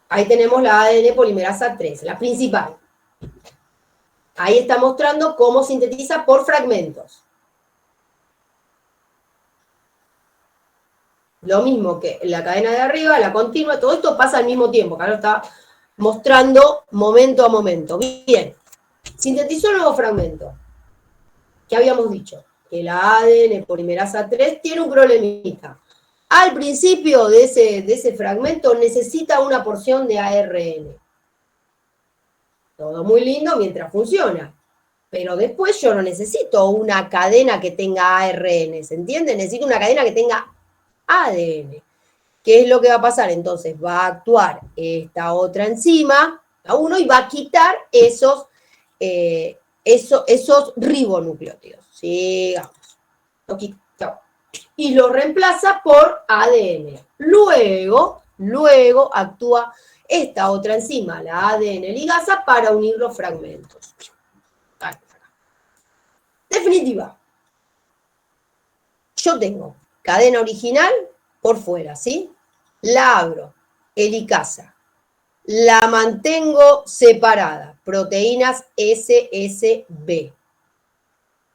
Ahí tenemos la ADN polimerasa 3, la principal. Ahí está mostrando cómo sintetiza por fragmentos. Lo mismo que la cadena de arriba, la continua, todo esto pasa al mismo tiempo. Acá lo está mostrando momento a momento. Bien, sintetizó un nuevo fragmento. ¿Qué habíamos dicho? Que la ADN polimerasa 3 tiene un problemita. al principio de ese fragmento necesita una porción de ARN. Todo muy lindo mientras funciona. Pero después yo no necesito una cadena que tenga ARN, ¿se entiende? Necesito una cadena que tenga ADN. ¿Qué es lo que va a pasar? Entonces va a actuar esta otra enzima, a uno, y va a quitar esos ribonucleótidos. Sigamos. Y lo reemplaza por ADN. Luego actúa esta otra enzima, la ADN ligasa, para unir los fragmentos. Definitiva. Yo tengo cadena original por fuera, ¿sí? La abro, helicasa. La mantengo separada, proteínas SSB.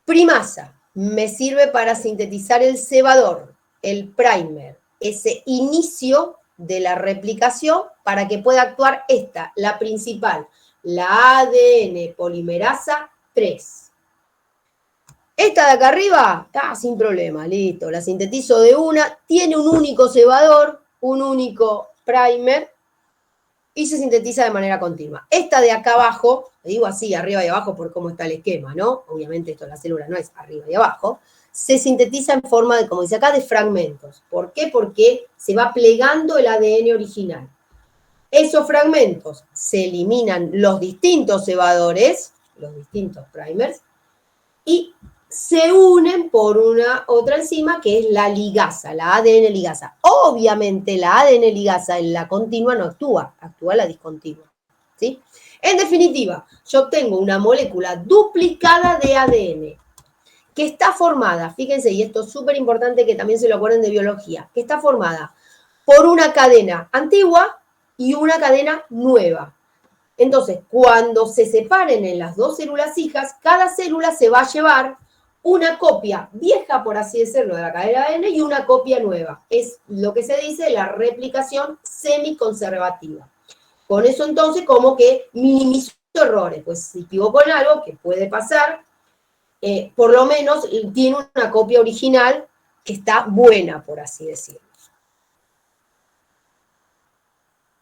Primasa, me sirve para sintetizar el cebador, el primer, ese inicio de la replicación para que pueda actuar esta, la principal, la ADN polimerasa 3. Esta de acá arriba, sin problema, listo, la sintetizo de una, tiene un único cebador, un único primer, y se sintetiza de manera continua. Esta de acá abajo, digo así, arriba y abajo por cómo está el esquema, ¿no? Obviamente esto de la célula no es arriba y abajo, se sintetiza en forma de, como dice acá, de fragmentos. ¿Por qué? Porque se va plegando el ADN original. Esos fragmentos se eliminan los distintos cebadores, los distintos primers, y se unen por una otra enzima que es la ligasa, la ADN ligasa. Obviamente la ADN ligasa en la continua no actúa, actúa la discontinua, ¿sí? En definitiva, yo tengo una molécula duplicada de ADN que está formada, fíjense, y esto es súper importante que también se lo acuerden de biología, que está formada por una cadena antigua y una cadena nueva. Entonces, cuando se separen en las dos células hijas, cada célula se va a llevar una copia vieja, por así decirlo, de la cadena ADN y una copia nueva. Es lo que se dice la replicación semiconservativa. Con eso, entonces, como que minimizo errores. Pues si equivoco en algo, que puede pasar, por lo menos tiene una copia original que está buena, por así decirlo.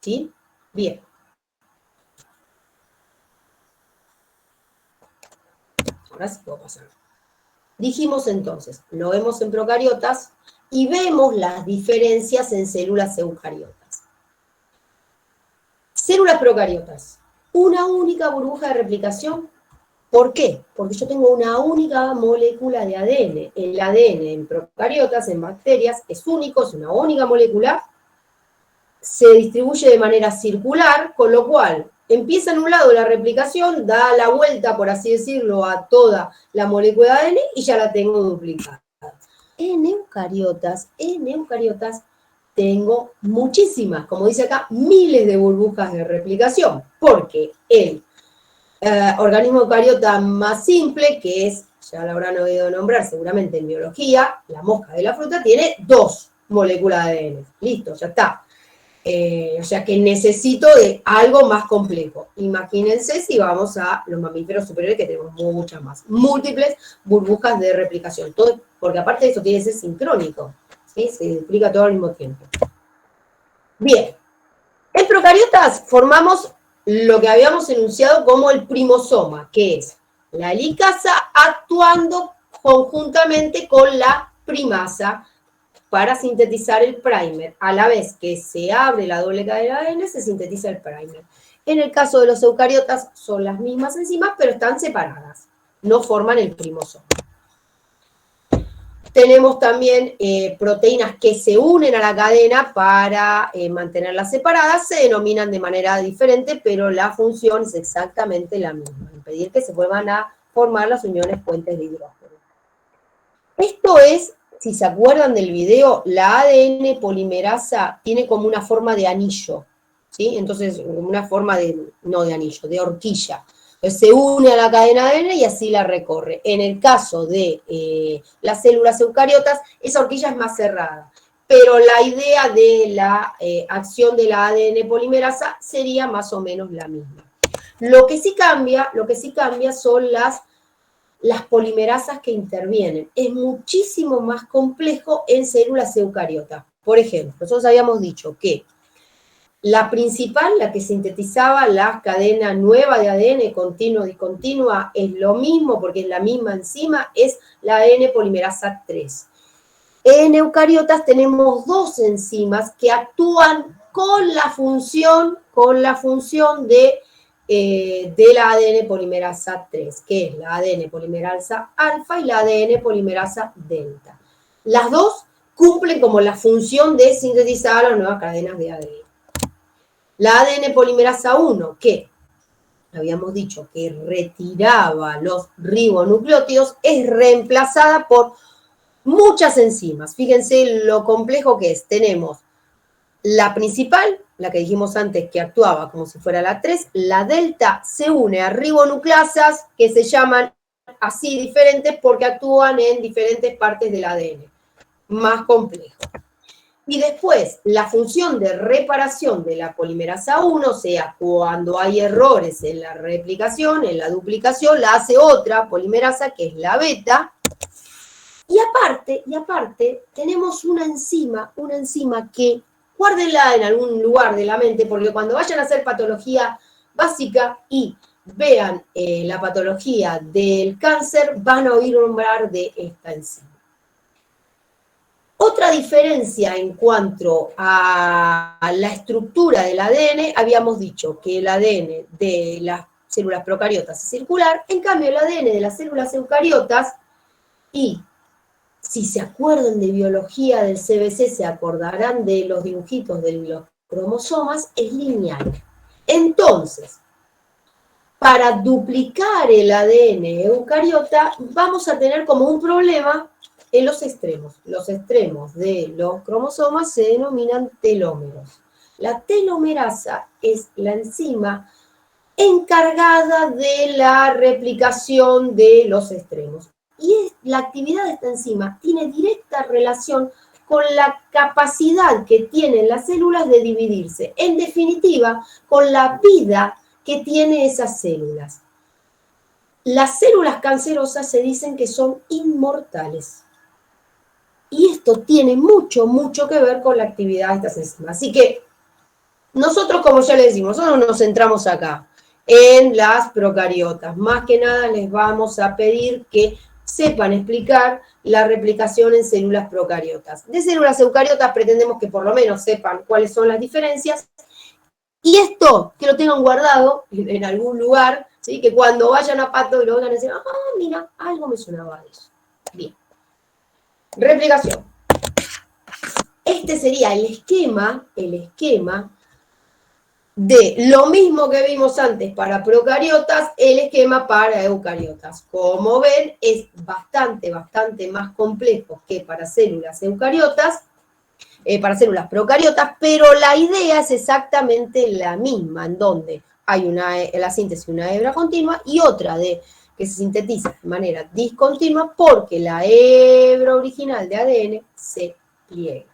¿Sí? Bien. Ahora sí puedo pasar. Dijimos entonces, lo vemos en procariotas y vemos las diferencias en células eucariotas. Células procariotas, una única burbuja de replicación. ¿Por qué? Porque yo tengo una única molécula de ADN. El ADN en procariotas, en bacterias, es único, es una única molécula. Se distribuye de manera circular, con lo cual empieza en un lado la replicación, da la vuelta, por así decirlo, a toda la molécula de ADN y ya la tengo duplicada. En eucariotas tengo muchísimas, como dice acá, miles de burbujas de replicación, porque el organismo eucariota más simple, que es, ya lo habrán oído nombrar seguramente en biología, la mosca de la fruta, tiene 2 moléculas de ADN. Listo, ya está. O sea que necesito de algo más complejo. Imagínense si vamos a los mamíferos superiores, que tenemos muchas más, múltiples burbujas de replicación. Todo, porque aparte de eso tiene que ser sincrónico, ¿sí? Se duplica todo al mismo tiempo. Bien, en procariotas formamos lo que habíamos enunciado como el primosoma, que es la helicasa actuando conjuntamente con la primasa para sintetizar el primer. A la vez que se abre la doble cadena de ADN, se sintetiza el primer. En el caso de los eucariotas son las mismas enzimas, pero están separadas. No forman el primosoma. Tenemos también proteínas que se unen a la cadena para mantenerlas separadas. Se denominan de manera diferente, pero la función es exactamente la misma. Impedir que se vuelvan a formar las uniones puentes de hidrógeno. Esto es, si se acuerdan del video, la ADN polimerasa tiene como una forma de anillo, ¿sí? Entonces, una forma de, no de anillo, de horquilla. Entonces, se une a la cadena ADN y así la recorre. En el caso de las células eucariotas, esa horquilla es más cerrada. Pero la idea de la acción de la ADN polimerasa sería más o menos la misma. Lo que sí cambia son las polimerasas que intervienen. Es muchísimo más complejo en células eucariotas. Por ejemplo, nosotros habíamos dicho que la principal, la que sintetizaba la cadena nueva de ADN continua y discontinua, es lo mismo, porque es la misma enzima, es la ADN polimerasa 3. En eucariotas tenemos dos enzimas que actúan con la función de la ADN polimerasa 3, que es la ADN polimerasa alfa y la ADN polimerasa delta. Las dos cumplen como la función de sintetizar las nuevas cadenas de ADN. La ADN polimerasa 1, que habíamos dicho que retiraba los ribonucleótidos, es reemplazada por muchas enzimas. Fíjense lo complejo que es. Tenemos la principal, la que dijimos antes que actuaba como si fuera la 3, la delta se une a ribonucleasas que se llaman así diferentes porque actúan en diferentes partes del ADN. Más complejo. Y después, la función de reparación de la polimerasa 1, o sea, cuando hay errores en la replicación, en la duplicación, la hace otra polimerasa, que es la beta. Y aparte, tenemos una enzima que, guárdenla en algún lugar de la mente, porque cuando vayan a hacer patología básica y vean la patología del cáncer, van a oír nombrar de esta enzima. Otra diferencia en cuanto a la estructura del ADN, habíamos dicho que el ADN de las células procariotas es circular, en cambio el ADN de las células eucariotas, y si se acuerdan de biología del CBC, se acordarán de los dibujitos de los cromosomas, es lineal. Entonces, para duplicar el ADN eucariota, vamos a tener como un problema en los extremos. Los extremos de los cromosomas se denominan telómeros. La telomerasa es la enzima encargada de la replicación de los extremos. Y la actividad de esta enzima tiene directa relación con la capacidad que tienen las células de dividirse. En definitiva, con la vida que tienen esas células. Las células cancerosas se dicen que son inmortales. Y esto tiene mucho que ver con la actividad de estas enzimas. Así que nosotros, como ya les decimos, nosotros nos centramos acá en las procariotas. Más que nada les vamos a pedir que sepan explicar la replicación en células procariotas. De células eucariotas pretendemos que por lo menos sepan cuáles son las diferencias. Y esto, que lo tengan guardado en algún lugar, ¿sí? Que cuando vayan a Pato y lo oigan decir, mira, algo me sonaba de eso. Bien. Replicación. Este sería el esquema de lo mismo que vimos antes para procariotas, el esquema para eucariotas. Como ven, es bastante más complejo que para células eucariotas, para células procariotas, pero la idea es exactamente la misma, en donde hay la síntesis de una hebra continua y otra que se sintetiza de manera discontinua porque la hebra original de ADN se pliega.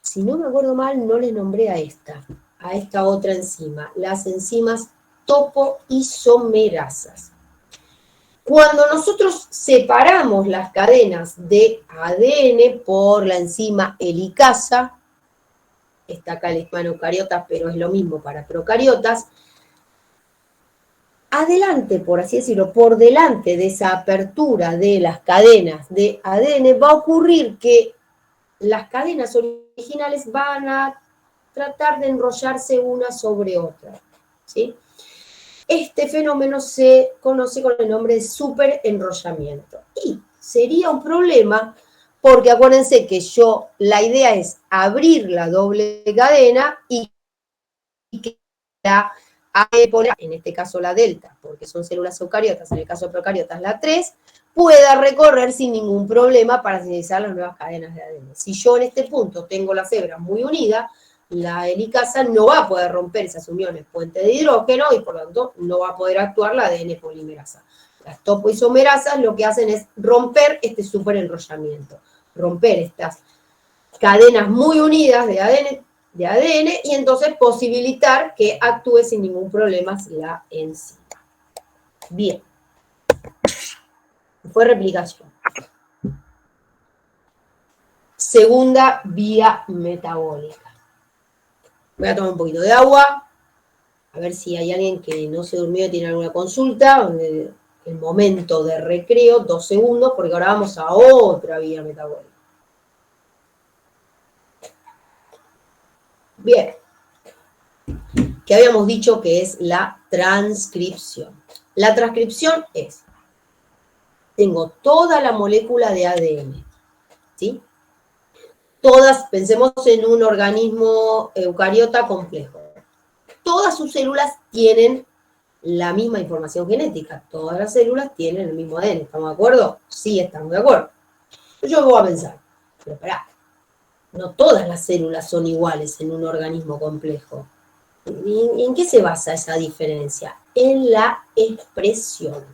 Si no me acuerdo mal, no les nombré a esta otra enzima, las enzimas topoisomerasas. Cuando nosotros separamos las cadenas de ADN por la enzima helicasa, está acá el esquema en eucariotas, pero es lo mismo para procariotas, adelante, por así decirlo, por delante de esa apertura de las cadenas de ADN, va a ocurrir que las cadenas originales van a tratar de enrollarse una sobre otra, ¿sí? Este fenómeno se conoce con el nombre de superenrollamiento. Y sería un problema porque acuérdense que la idea es abrir la doble cadena y que la en este caso la delta, porque son células eucariotas, en el caso de procariotas la 3, pueda recorrer sin ningún problema para sintetizar las nuevas cadenas de ADN. Si yo en este punto tengo las hebras muy unidas, la helicasa no va a poder romper esas uniones puente de hidrógeno y por lo tanto no va a poder actuar la ADN polimerasa. Las topoisomerasas lo que hacen es romper este superenrollamiento, romper estas cadenas muy unidas de ADN y entonces posibilitar que actúe sin ningún problema la enzima. Bien. Fue replicación. segunda vía metabólica. Voy a tomar un poquito de agua, a ver si hay alguien que no se durmió y tiene alguna consulta. El momento de recreo, 2 segundos, porque ahora vamos a otra vía metabólica. Bien. Que habíamos dicho que es la transcripción. La transcripción es, tengo toda la molécula de ADN, ¿sí? Todas, pensemos en un organismo eucariota complejo. Todas sus células tienen la misma información genética. Todas las células tienen el mismo ADN. ¿Estamos de acuerdo? Sí, estamos de acuerdo. Yo voy a pensar, pero pará, no todas las células son iguales en un organismo complejo. ¿En qué se basa esa diferencia? En la expresión.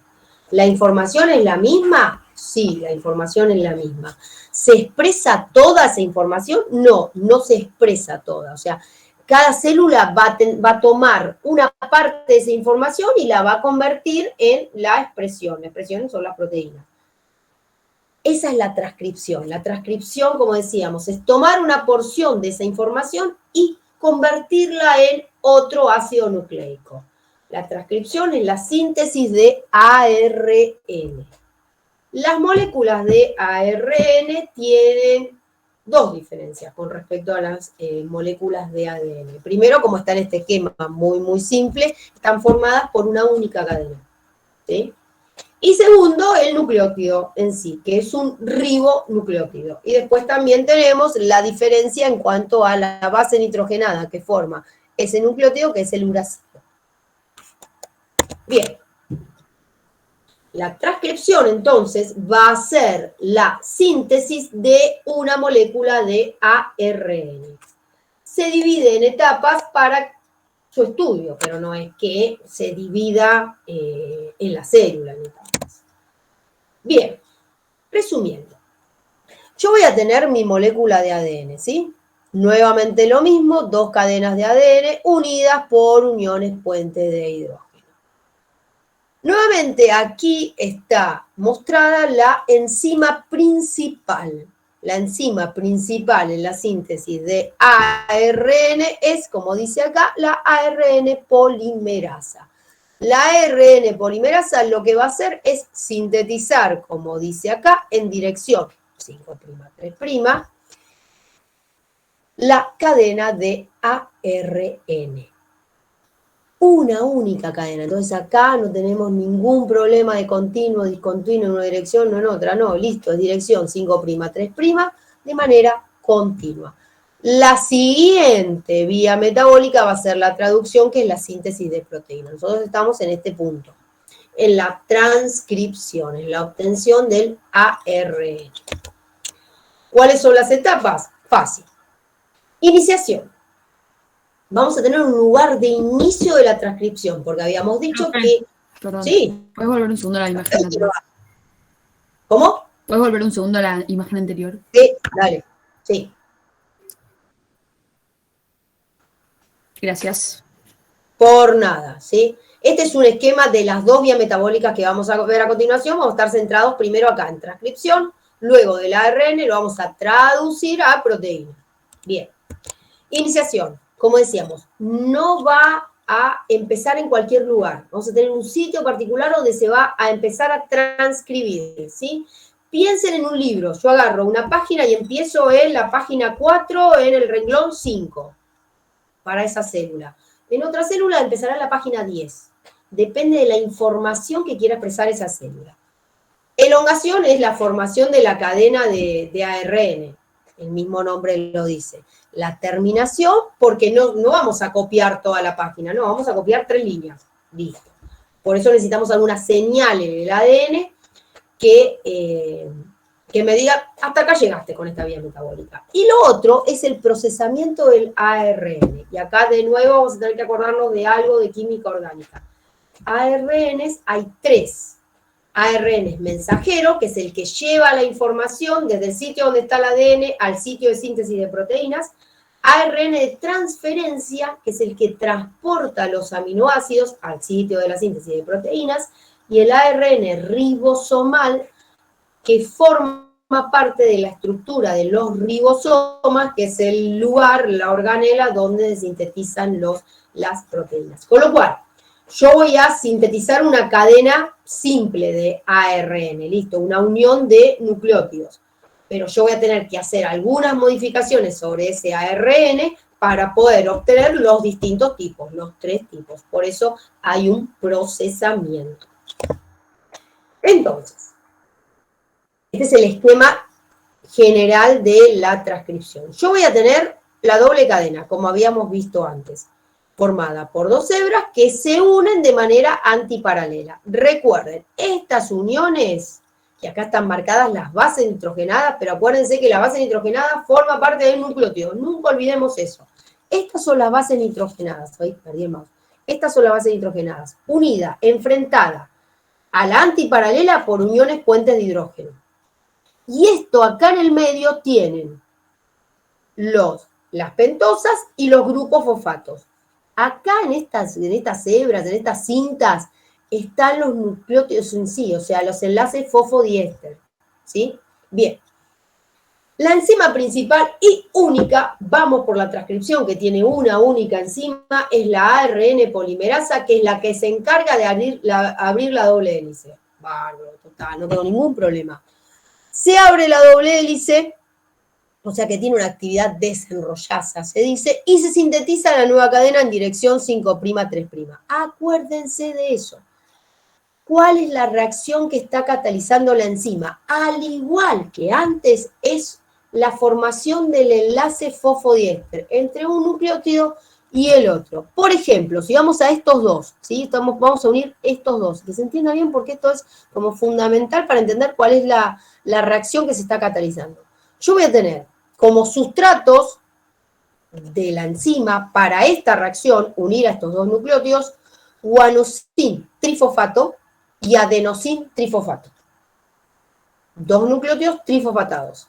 ¿La información es la misma? Sí, la información es la misma. ¿Se expresa toda esa información? No, no se expresa toda. O sea, cada célula va a tomar una parte de esa información y la va a convertir en la expresión. La expresión son las proteínas. Esa es la transcripción. La transcripción, como decíamos, es tomar una porción de esa información y convertirla en otro ácido nucleico. La transcripción es la síntesis de ARN. Las moléculas de ARN tienen dos diferencias con respecto a las moléculas de ADN. Primero, como está en este esquema muy, muy simple, están formadas por una única cadena, ¿sí? Y segundo, el nucleótido en sí, que es un ribonucleótido. Y después también tenemos la diferencia en cuanto a la base nitrogenada que forma ese nucleótido, que es el uracilo. Bien. La transcripción, entonces, va a ser la síntesis de una molécula de ARN. Se divide en etapas para su estudio, pero no es que se divida en la célula en etapas. Bien, resumiendo. Yo voy a tener mi molécula de ADN, ¿sí? Nuevamente lo mismo, dos cadenas de ADN unidas por uniones puentes de hidrógeno. Nuevamente aquí está mostrada la enzima principal. La enzima principal en la síntesis de ARN es, como dice acá, la ARN polimerasa. La ARN polimerasa lo que va a hacer es sintetizar, como dice acá, en dirección 5', 3', la cadena de ARN. Una única cadena. Entonces acá no tenemos ningún problema de continuo, discontinuo en una dirección, no en otra, no, listo, es dirección 5', 3', de manera continua. La siguiente vía metabólica va a ser la traducción, que es la síntesis de proteínas. Nosotros estamos en este punto, en la transcripción, en la obtención del ARN. ¿Cuáles son las etapas? Fácil. Iniciación. Vamos a tener un lugar de inicio de la transcripción, porque habíamos dicho que... Perdón. Sí. ¿Puedes volver un segundo a la imagen anterior? ¿Cómo? ¿Puedes volver un segundo a la imagen anterior? Sí, dale. Sí. Gracias. Por nada, ¿sí? Este es un esquema de las dos vías metabólicas que vamos a ver a continuación. Vamos a estar centrados primero acá en transcripción, luego del ARN lo vamos a traducir a proteína. Bien. Iniciación. Como decíamos, no va a empezar en cualquier lugar. Vamos a tener un sitio particular donde se va a empezar a transcribir, ¿sí? Piensen en un libro. Yo agarro una página y empiezo en la página 4, en el renglón 5, para esa célula. En otra célula empezará en la página 10. Depende de la información que quiera expresar esa célula. Elongación es la formación de la cadena de ARN. El mismo nombre lo dice. La terminación, porque no vamos a copiar toda la página, no, vamos a copiar 3 líneas. Listo. Por eso necesitamos alguna señal en el ADN que me diga, hasta acá llegaste con esta vía metabólica. Y lo otro es el procesamiento del ARN. Y acá de nuevo vamos a tener que acordarnos de algo de química orgánica. ARNs hay 3. ARN mensajero, que es el que lleva la información desde el sitio donde está el ADN al sitio de síntesis de proteínas. ARN de transferencia, que es el que transporta los aminoácidos al sitio de la síntesis de proteínas. Y el ARN ribosomal, que forma parte de la estructura de los ribosomas, que es el lugar, la organela donde se sintetizan las proteínas. Con lo cual, yo voy a sintetizar una cadena simple de ARN, listo, una unión de nucleótidos. Pero yo voy a tener que hacer algunas modificaciones sobre ese ARN para poder obtener los distintos tipos, los 3 tipos. Por eso hay un procesamiento. Entonces, este es el esquema general de la transcripción. Yo voy a tener la doble cadena, como habíamos visto antes, formada por 2 hebras que se unen de manera antiparalela. Recuerden, estas uniones, que acá están marcadas las bases nitrogenadas, pero acuérdense que la base nitrogenada forma parte del nucleótido, nunca olvidemos eso. Estas son las bases nitrogenadas, ahí perdí el mouse. Estas son las bases nitrogenadas, unidas, enfrentadas a la antiparalela por uniones puentes de hidrógeno. Y esto acá en el medio tienen las pentosas y los grupos fosfatos. Acá en estas hebras, en estas cintas, están los nucleótidos en sí, o sea, los enlaces fosfodiéster, ¿sí? Bien. La enzima principal y única, vamos por la transcripción, que tiene una única enzima, es la ARN polimerasa, que es la que se encarga de abrir la doble hélice. Bárbaro, total, no tengo ningún problema. Se abre la doble hélice, o sea que tiene una actividad desenrollasa, se dice, y se sintetiza la nueva cadena en dirección 5'3'. Acuérdense de eso. ¿Cuál es la reacción que está catalizando la enzima? Al igual que antes, es la formación del enlace fosfodiéster entre un nucleótido y el otro. Por ejemplo, si vamos a estos dos, ¿sí? Vamos a unir estos dos, que se entienda bien porque esto es como fundamental para entender cuál es la reacción que se está catalizando. Yo voy a tener como sustratos de la enzima para esta reacción, unir a estos dos nucleótidos, guanosin trifosfato y adenosin trifosfato. 2 nucleótidos trifosfatados.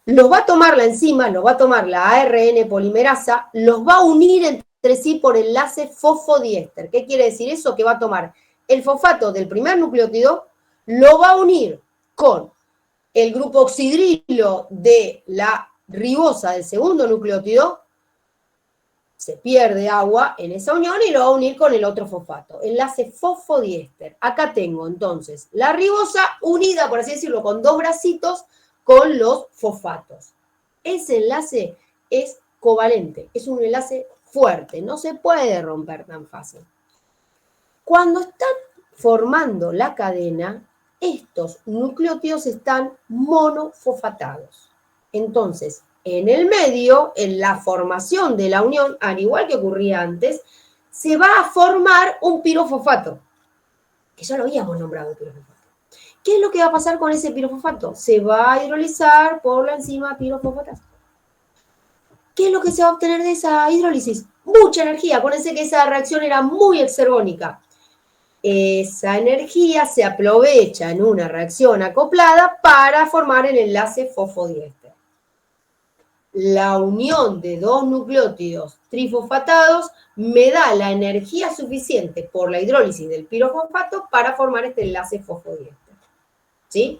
Los va a tomar la enzima, los va a tomar la ARN polimerasa, los va a unir entre sí por enlace fosfodiéster. ¿Qué quiere decir eso? Que va a tomar el fosfato del primer nucleótido, lo va a unir con el grupo oxidrilo de la ribosa del segundo nucleótido, se pierde agua en esa unión y lo va a unir con el otro fosfato, enlace fosfodiéster. Acá tengo entonces la ribosa unida, por así decirlo, con 2 bracitos con los fosfatos. Ese enlace es covalente, es un enlace fuerte, no se puede romper tan fácil. Cuando están formando la cadena, estos nucleótidos están monofosfatados. Entonces, en el medio, en la formación de la unión, al igual que ocurría antes, se va a formar un pirofosfato, que ya lo habíamos nombrado el pirofosfato. ¿Qué es lo que va a pasar con ese pirofosfato? Se va a hidrolizar por la enzima pirofosfatasa. ¿Qué es lo que se va a obtener de esa hidrólisis? Mucha energía. Acuérdense que esa reacción era muy exergónica. Esa energía se aprovecha en una reacción acoplada para formar el enlace fosfodiéster. La unión de 2 nucleótidos trifosfatados me da la energía suficiente por la hidrólisis del pirofosfato para formar este enlace fosfodiéster. ¿Sí?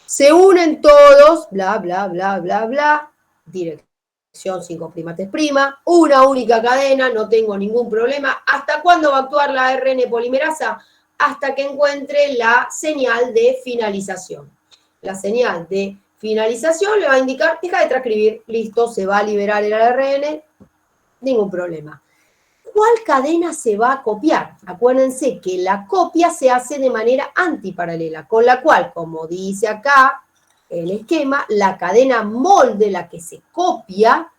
Se unen todos, bla, bla, bla, bla, bla, dirección 5'3', una única cadena, no tengo ningún problema. ¿Hasta cuándo va a actuar la ARN polimerasa? Hasta que encuentre la señal de finalización. La señal de finalización le va a indicar, deja de transcribir, listo, se va a liberar el ARN, ningún problema. ¿Cuál cadena se va a copiar? Acuérdense que la copia se hace de manera antiparalela, con la cual, como dice acá el esquema, la cadena molde, la que se copia,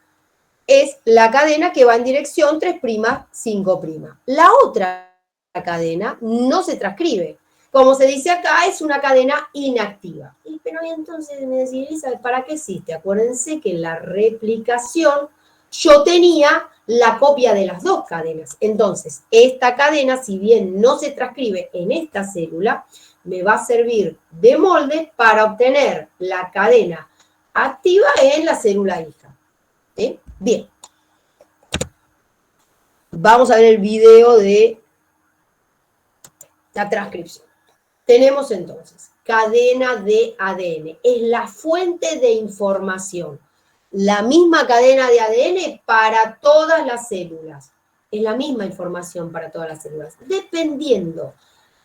es la cadena que va en dirección 3', 5'. La otra cadena no se transcribe. Como se dice acá, es una cadena inactiva. Pero entonces me decís, Elizabeth, ¿para qué existe? Acuérdense que en la replicación yo tenía la copia de las 2 cadenas. Entonces, esta cadena, si bien no se transcribe en esta célula, me va a servir de molde para obtener la cadena activa en la célula hija. ¿Sí? Bien. Vamos a ver el video de la transcripción. Tenemos entonces cadena de ADN. Es la fuente de información. La misma cadena de ADN para todas las células. Es la misma información para todas las células. Dependiendo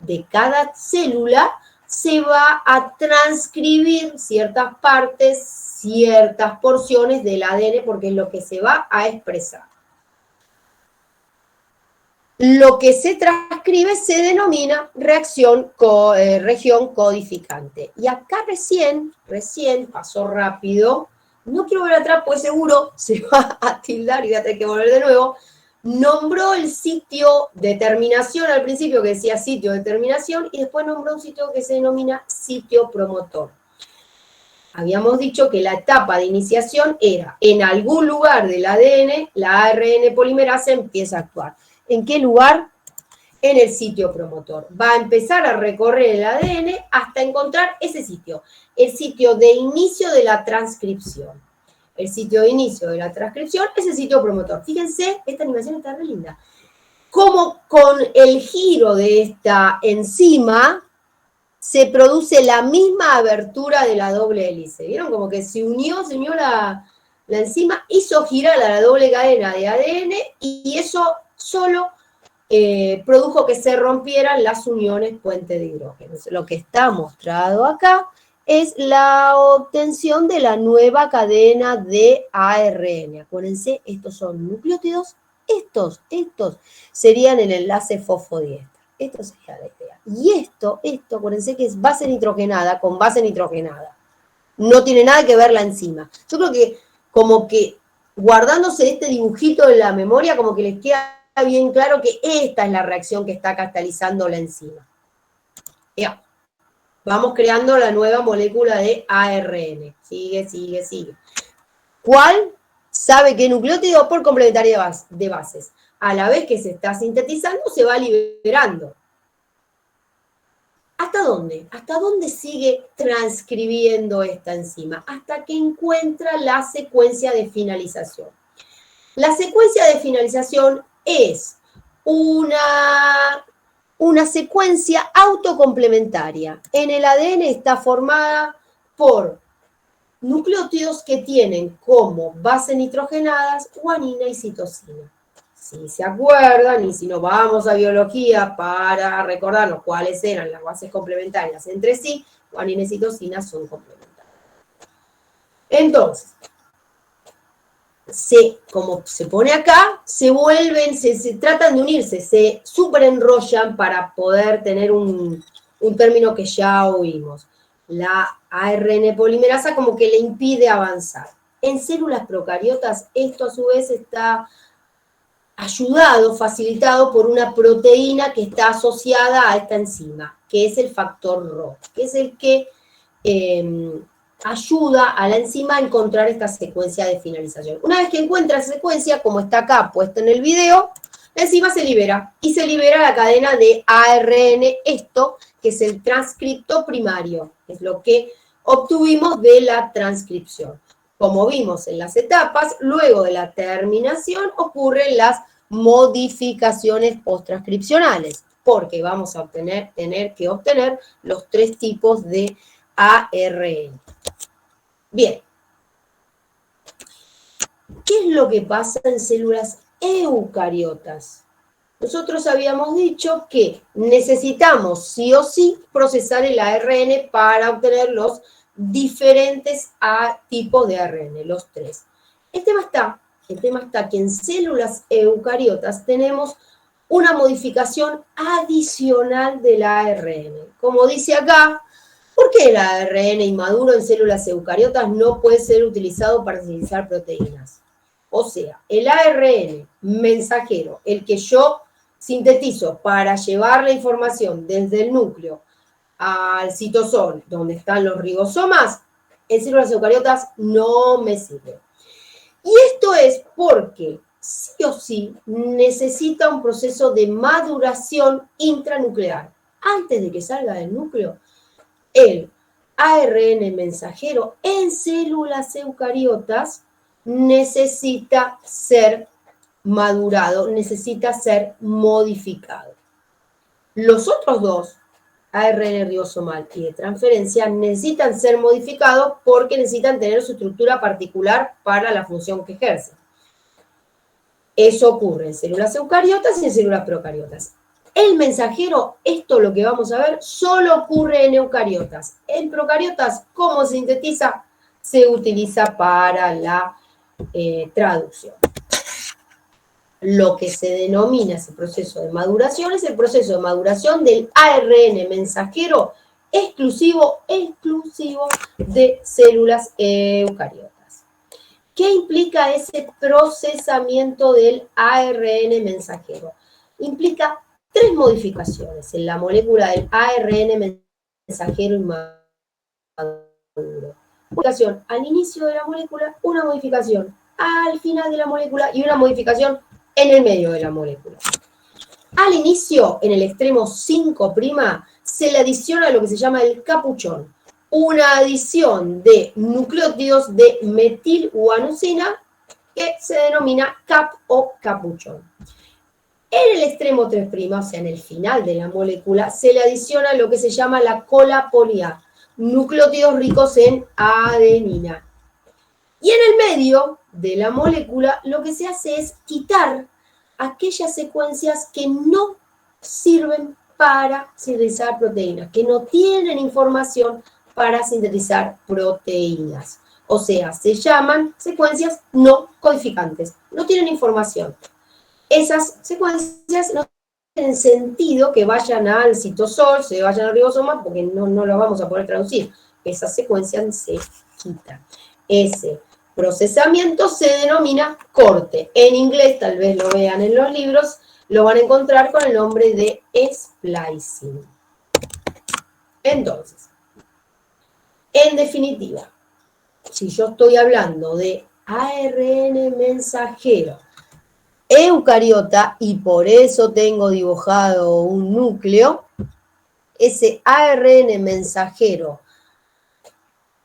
de cada célula, se va a transcribir ciertas partes, ciertas porciones del ADN, porque es lo que se va a expresar. Lo que se transcribe se denomina región codificante. Y acá recién, pasó rápido, no quiero ver atrás, pues seguro se va a tildar y voy a tener que volver de nuevo, nombró el sitio de terminación al principio, que decía sitio de terminación, y después nombró un sitio que se denomina sitio promotor. Habíamos dicho que la etapa de iniciación era en algún lugar del ADN, la ARN polimerasa empieza a actuar. ¿En qué lugar? En el sitio promotor. Va a empezar a recorrer el ADN hasta encontrar ese sitio, el sitio de inicio de la transcripción. El sitio de inicio de la transcripción es el sitio promotor. Fíjense, esta animación está re linda. Como con el giro de esta enzima se produce la misma abertura de la doble hélice. ¿Vieron? Como que se unió la enzima, hizo girar a la doble cadena de ADN y eso solo produjo que se rompieran las uniones puente de hidrógenos. Lo que está mostrado acá es la obtención de la nueva cadena de ARN. Acuérdense, estos son nucleótidos, estos serían el enlace fosfodiéster. Esto sería la idea. Y esto, acuérdense que es base nitrogenada con base nitrogenada. No tiene nada que ver la enzima. Yo creo que como que guardándose este dibujito en la memoria, como que les queda bien claro que esta es la reacción que está catalizando la enzima. Ya. Vamos creando la nueva molécula de ARN. Sigue. ¿Cuál? ¿Sabe qué nucleótido? Por complementaria de bases. A la vez que se está sintetizando, se va liberando. ¿Hasta dónde? ¿Hasta dónde sigue transcribiendo esta enzima? Hasta que encuentra la secuencia de finalización. La secuencia de finalización es una secuencia autocomplementaria. En el ADN está formada por nucleótidos que tienen como base nitrogenadas guanina y citosina. Si se acuerdan, y si nos vamos a biología para recordarnos cuáles eran las bases complementarias entre sí, guanina y citosina son complementarias. Entonces, como se pone acá, se tratan de unirse, se superenrollan para poder tener un término que ya oímos. La ARN polimerasa como que le impide avanzar. En células procariotas, esto a su vez está ayudado, facilitado por una proteína que está asociada a esta enzima, que es el factor Rho, que es el que ayuda a la enzima a encontrar esta secuencia de finalización. Una vez que encuentra esa secuencia, como está acá puesto en el video, la enzima se libera, y se libera la cadena de ARN, que es el transcripto primario, es lo que obtuvimos de la transcripción. Como vimos en las etapas, luego de la terminación ocurren las modificaciones posttranscripcionales, porque vamos a tener que obtener los 3 tipos de ARN. Bien. ¿Qué es lo que pasa en células eucariotas? Nosotros habíamos dicho que necesitamos sí o sí procesar el ARN para obtener los diferentes tipos de ARN, los 3. El tema está que en células eucariotas tenemos una modificación adicional del ARN. Como dice acá, ¿por qué el ARN inmaduro en células eucariotas no puede ser utilizado para sintetizar proteínas? O sea, el ARN mensajero, el que yo sintetizo para llevar la información desde el núcleo al citosol, donde están los ribosomas, en células eucariotas no me sirve. Y esto es porque sí o sí necesita un proceso de maduración intranuclear. Antes de que salga del núcleo, el ARN mensajero en células eucariotas necesita ser madurado, necesita ser modificado. Los otros 2, ARN ribosomal y de transferencia necesitan ser modificados porque necesitan tener su estructura particular para la función que ejercen. Eso ocurre en células eucariotas y en células procariotas. El mensajero, esto lo que vamos a ver, solo ocurre en eucariotas. En procariotas, ¿cómo se sintetiza? Se utiliza para la traducción. Lo que se denomina ese proceso de maduración es el proceso de maduración del ARN mensajero exclusivo de células eucariotas. ¿Qué implica ese procesamiento del ARN mensajero? Implica 3 modificaciones en la molécula del ARN mensajero inmaduro. Una modificación al ', de la molécula, una modificación al final de la molécula y una modificación en el medio de la molécula. Al inicio, en el extremo 5', se le adiciona lo que se llama el capuchón, una adición de nucleótidos de metilguanosina que se denomina cap o capuchón. En el extremo 3', o sea, en el final de la molécula, se le adiciona lo que se llama la cola polia, nucleótidos ricos en adenina. Y en el medio de la molécula lo que se hace es quitar aquellas secuencias que no sirven para sintetizar proteínas, que no tienen información para sintetizar proteínas. O sea, se llaman secuencias no codificantes, no tienen información. Esas secuencias no tienen sentido que vayan al citosol, se vayan al ribosoma, porque no lo vamos a poder traducir. Esas secuencias se quitan. Ese procesamiento se denomina corte. En inglés, tal vez lo vean en los libros, lo van a encontrar con el nombre de splicing. Entonces, en definitiva, si yo estoy hablando de ARN mensajero eucariota y por eso tengo dibujado un núcleo, ese ARN mensajero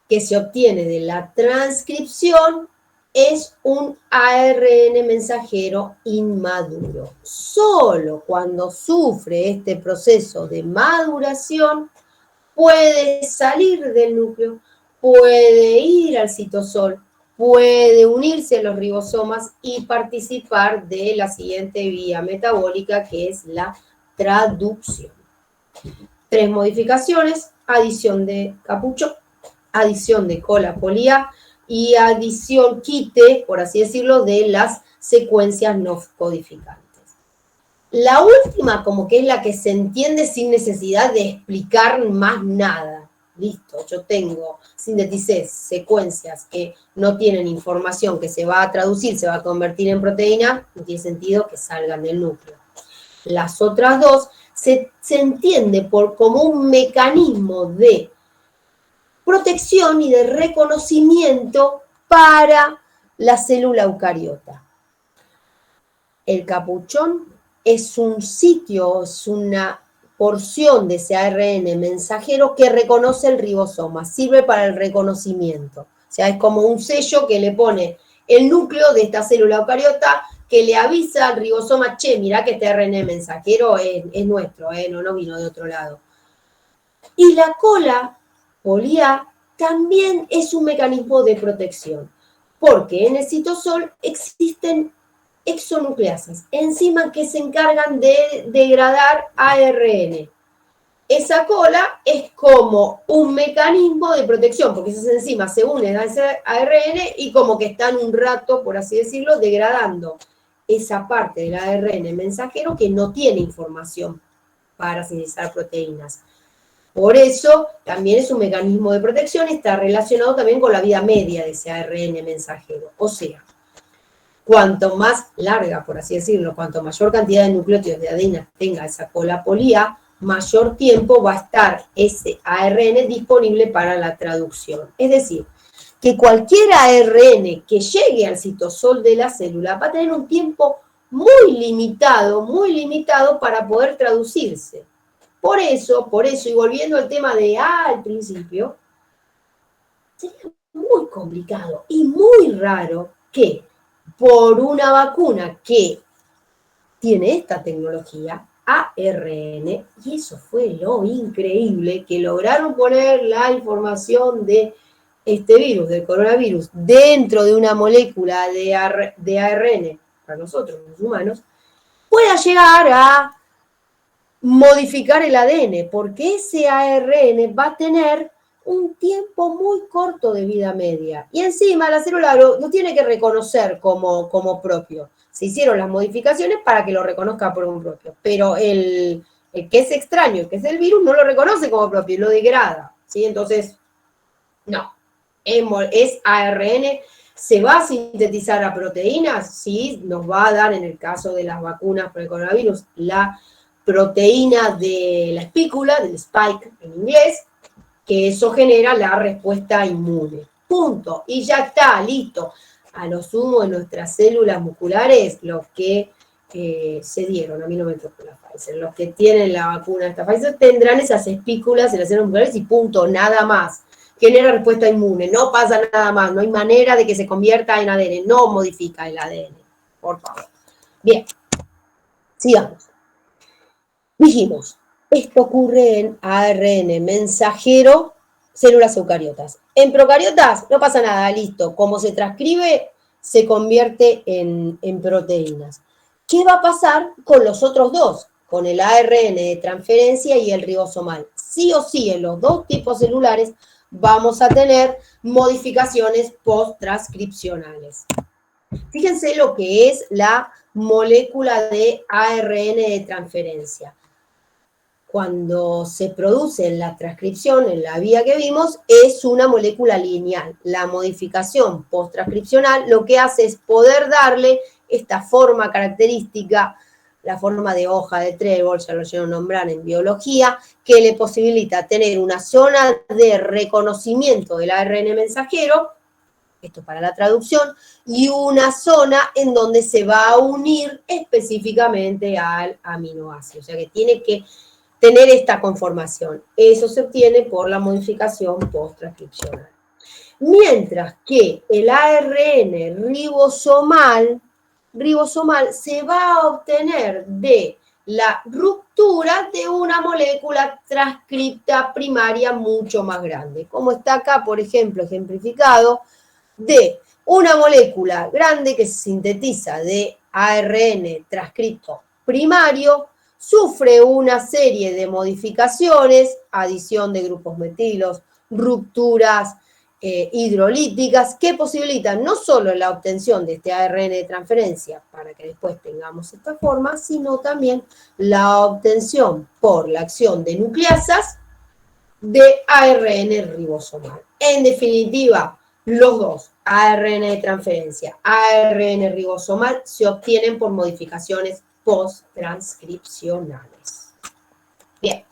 que se obtiene de la transcripción es un ARN mensajero inmaduro. Solo cuando sufre este proceso de maduración puede salir del núcleo, puede ir al citosol, puede unirse a los ribosomas y participar de la siguiente vía metabólica, que es la traducción. 3 modificaciones: adición de capucho, adición de cola polia y adición quite, por así decirlo, de las secuencias no codificantes. La última, como que es la que se entiende sin necesidad de explicar más nada. Listo, yo sinteticé secuencias que no tienen información, que se va a traducir, se va a convertir en proteína, no tiene sentido que salgan del núcleo. Las otras 2 se entiende como un mecanismo de protección y de reconocimiento para la célula eucariota. El capuchón es un sitio, es una porción de ese ARN mensajero que reconoce el ribosoma, sirve para el reconocimiento. O sea, es como un sello que le pone el núcleo de esta célula eucariota que le avisa al ribosoma: che, mirá que este ARN mensajero es nuestro, no vino de otro lado. Y la cola polia también es un mecanismo de protección, porque en el citosol existen exonucleasas, enzimas que se encargan de degradar ARN. Esa cola es como un mecanismo de protección, porque esas enzimas se unen a ese ARN y como que están un rato, por así decirlo, degradando esa parte del ARN mensajero que no tiene información para sintetizar proteínas. Por eso también es un mecanismo de protección, está relacionado también con la vida media de ese ARN mensajero. O sea, cuanto más larga, por así decirlo, cuanto mayor cantidad de nucleótidos de adenina tenga esa cola polia, mayor tiempo va a estar ese ARN disponible para la traducción. Es decir, que cualquier ARN que llegue al citosol de la célula va a tener un tiempo muy limitado para poder traducirse. Por eso, y volviendo al tema de al principio, sería muy complicado y muy raro que por una vacuna que tiene esta tecnología ARN, y eso fue lo increíble, que lograron poner la información de este virus, del coronavirus, dentro de una molécula de ARN, para nosotros, los humanos, pueda llegar a modificar el ADN, porque ese ARN va a tener un tiempo muy corto de vida media. Y encima la célula lo tiene que reconocer como propio. Se hicieron las modificaciones para que lo reconozca por un propio. Pero el que es extraño, el que es el virus, no lo reconoce como propio y lo degrada. ¿Sí? Entonces, no. Es ARN. ¿Se va a sintetizar a proteínas? Sí, nos va a dar, en el caso de las vacunas por el coronavirus, la proteína de la espícula, del spike en inglés, que eso genera la respuesta inmune. Punto. Y ya está, listo. A lo sumo de nuestras células musculares, los que se dieron, a mí no me tocó la Pfizer, los que tienen la vacuna de esta Pfizer tendrán esas espículas en las células musculares y punto, nada más. Genera respuesta inmune, no pasa nada más, no hay manera de que se convierta en ADN, no modifica el ADN, por favor. Bien, sigamos. Dijimos, esto ocurre en ARN mensajero, células eucariotas. En procariotas no pasa nada, listo. Como se transcribe, se convierte en proteínas. ¿Qué va a pasar con los otros dos? Con el ARN de transferencia y el ribosomal. Sí o sí, en los dos tipos celulares vamos a tener modificaciones post-transcripcionales. Fíjense lo que es la molécula de ARN de transferencia. Cuando se produce en la transcripción, en la vía que vimos, es una molécula lineal. La modificación post-transcripcional lo que hace es poder darle esta forma característica, la forma de hoja de trébol, ya lo llevo a nombrar en biología, que le posibilita tener una zona de reconocimiento del ARN mensajero, esto para la traducción, y una zona en donde se va a unir específicamente al aminoácido. O sea que tiene que tener esta conformación. Eso se obtiene por la modificación post-transcripcional. Mientras que el ARN ribosomal se va a obtener de la ruptura de una molécula transcripta primaria mucho más grande. Como está acá, por ejemplo, ejemplificado, de una molécula grande que se sintetiza de ARN transcripto primario, sufre una serie de modificaciones, adición de grupos metilos, rupturas hidrolíticas, que posibilitan no solo la obtención de este ARN de transferencia para que después tengamos esta forma, sino también la obtención por la acción de nucleasas de ARN ribosomal. En definitiva, los dos, ARN de transferencia, ARN ribosomal, se obtienen por modificaciones post-transcripcionales. Bien.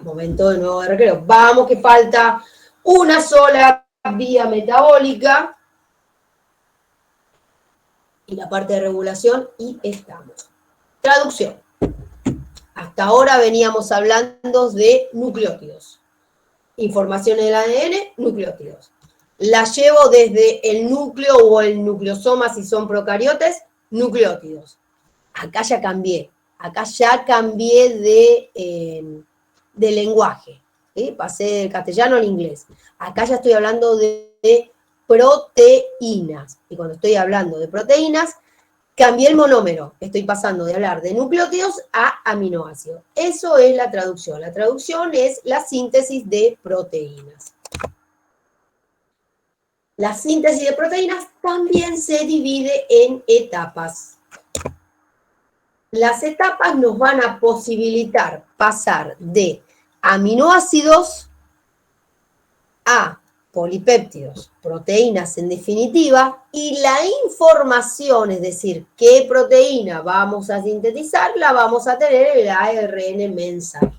Momento de nuevo de recreo. Vamos que falta una sola vía metabólica y la parte de regulación y estamos. Traducción. Hasta ahora veníamos hablando de nucleótidos. Informaciones del ADN, nucleótidos. La llevo desde el núcleo o el nucleosoma si son procariotes, nucleótidos. Acá ya cambié. Acá ya cambié de lenguaje. ¿Sí? Pasé del castellano al inglés. Acá ya estoy hablando de proteínas. Y cuando estoy hablando de proteínas, cambié el monómero. Estoy pasando de hablar de nucleótidos a aminoácidos. Eso es la traducción. La traducción es la síntesis de proteínas. La síntesis de proteínas también se divide en etapas. Las etapas nos van a posibilitar pasar de aminoácidos a polipéptidos, proteínas en definitiva, y la información, es decir, qué proteína vamos a sintetizar, la vamos a tener en el ARN mensajero.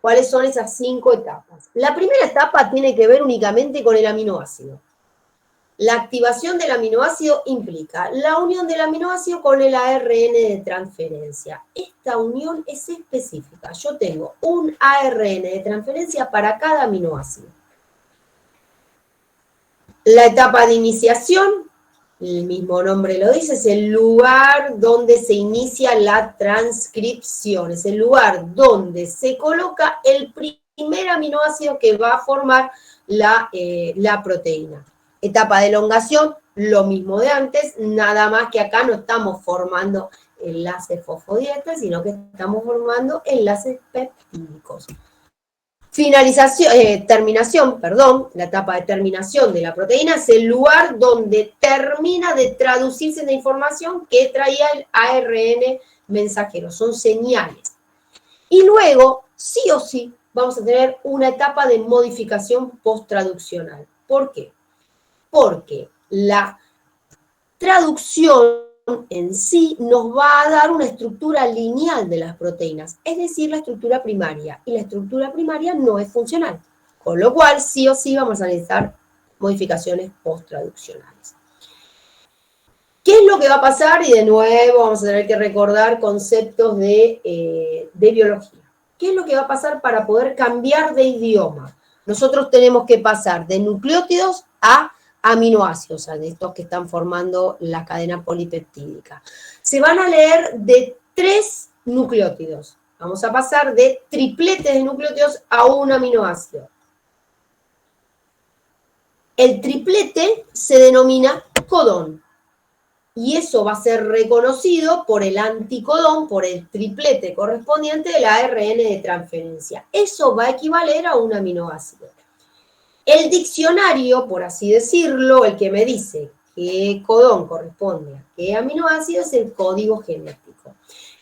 ¿Cuáles son esas 5 etapas? La primera etapa tiene que ver únicamente con el aminoácido. La activación del aminoácido implica la unión del aminoácido con el ARN de transferencia. Esta unión es específica. Yo tengo un ARN de transferencia para cada aminoácido. La etapa de iniciación El mismo nombre lo dice, es el lugar donde se inicia la transcripción, es el lugar donde se coloca el primer aminoácido que va a formar la proteína. Etapa de elongación, lo mismo de antes, nada más que acá no estamos formando enlaces fosfodiesterales, sino que estamos formando enlaces peptídicos. Terminación, la etapa de terminación de la proteína es el lugar donde termina de traducirse la información que traía el ARN mensajero, son señales. Y luego, sí o sí, vamos a tener una etapa de modificación post-traduccional. ¿Por qué? Porque la traducción en sí nos va a dar una estructura lineal de las proteínas, es decir, la estructura primaria, y la estructura primaria no es funcional, con lo cual sí o sí vamos a necesitar modificaciones post-traduccionales. ¿Qué es lo que va a pasar? Y de nuevo vamos a tener que recordar conceptos de biología. ¿Qué es lo que va a pasar para poder cambiar de idioma? Nosotros tenemos que pasar de nucleótidos a aminoácidos, de estos que están formando la cadena polipeptídica. Se van a leer de 3 nucleótidos. Vamos a pasar de tripletes de nucleótidos a un aminoácido. El triplete se denomina codón. Y eso va a ser reconocido por el anticodón, por el triplete correspondiente del ARN de transferencia. Eso va a equivaler a un aminoácido. El diccionario, por así decirlo, el que me dice qué codón corresponde a qué aminoácido es el código genético.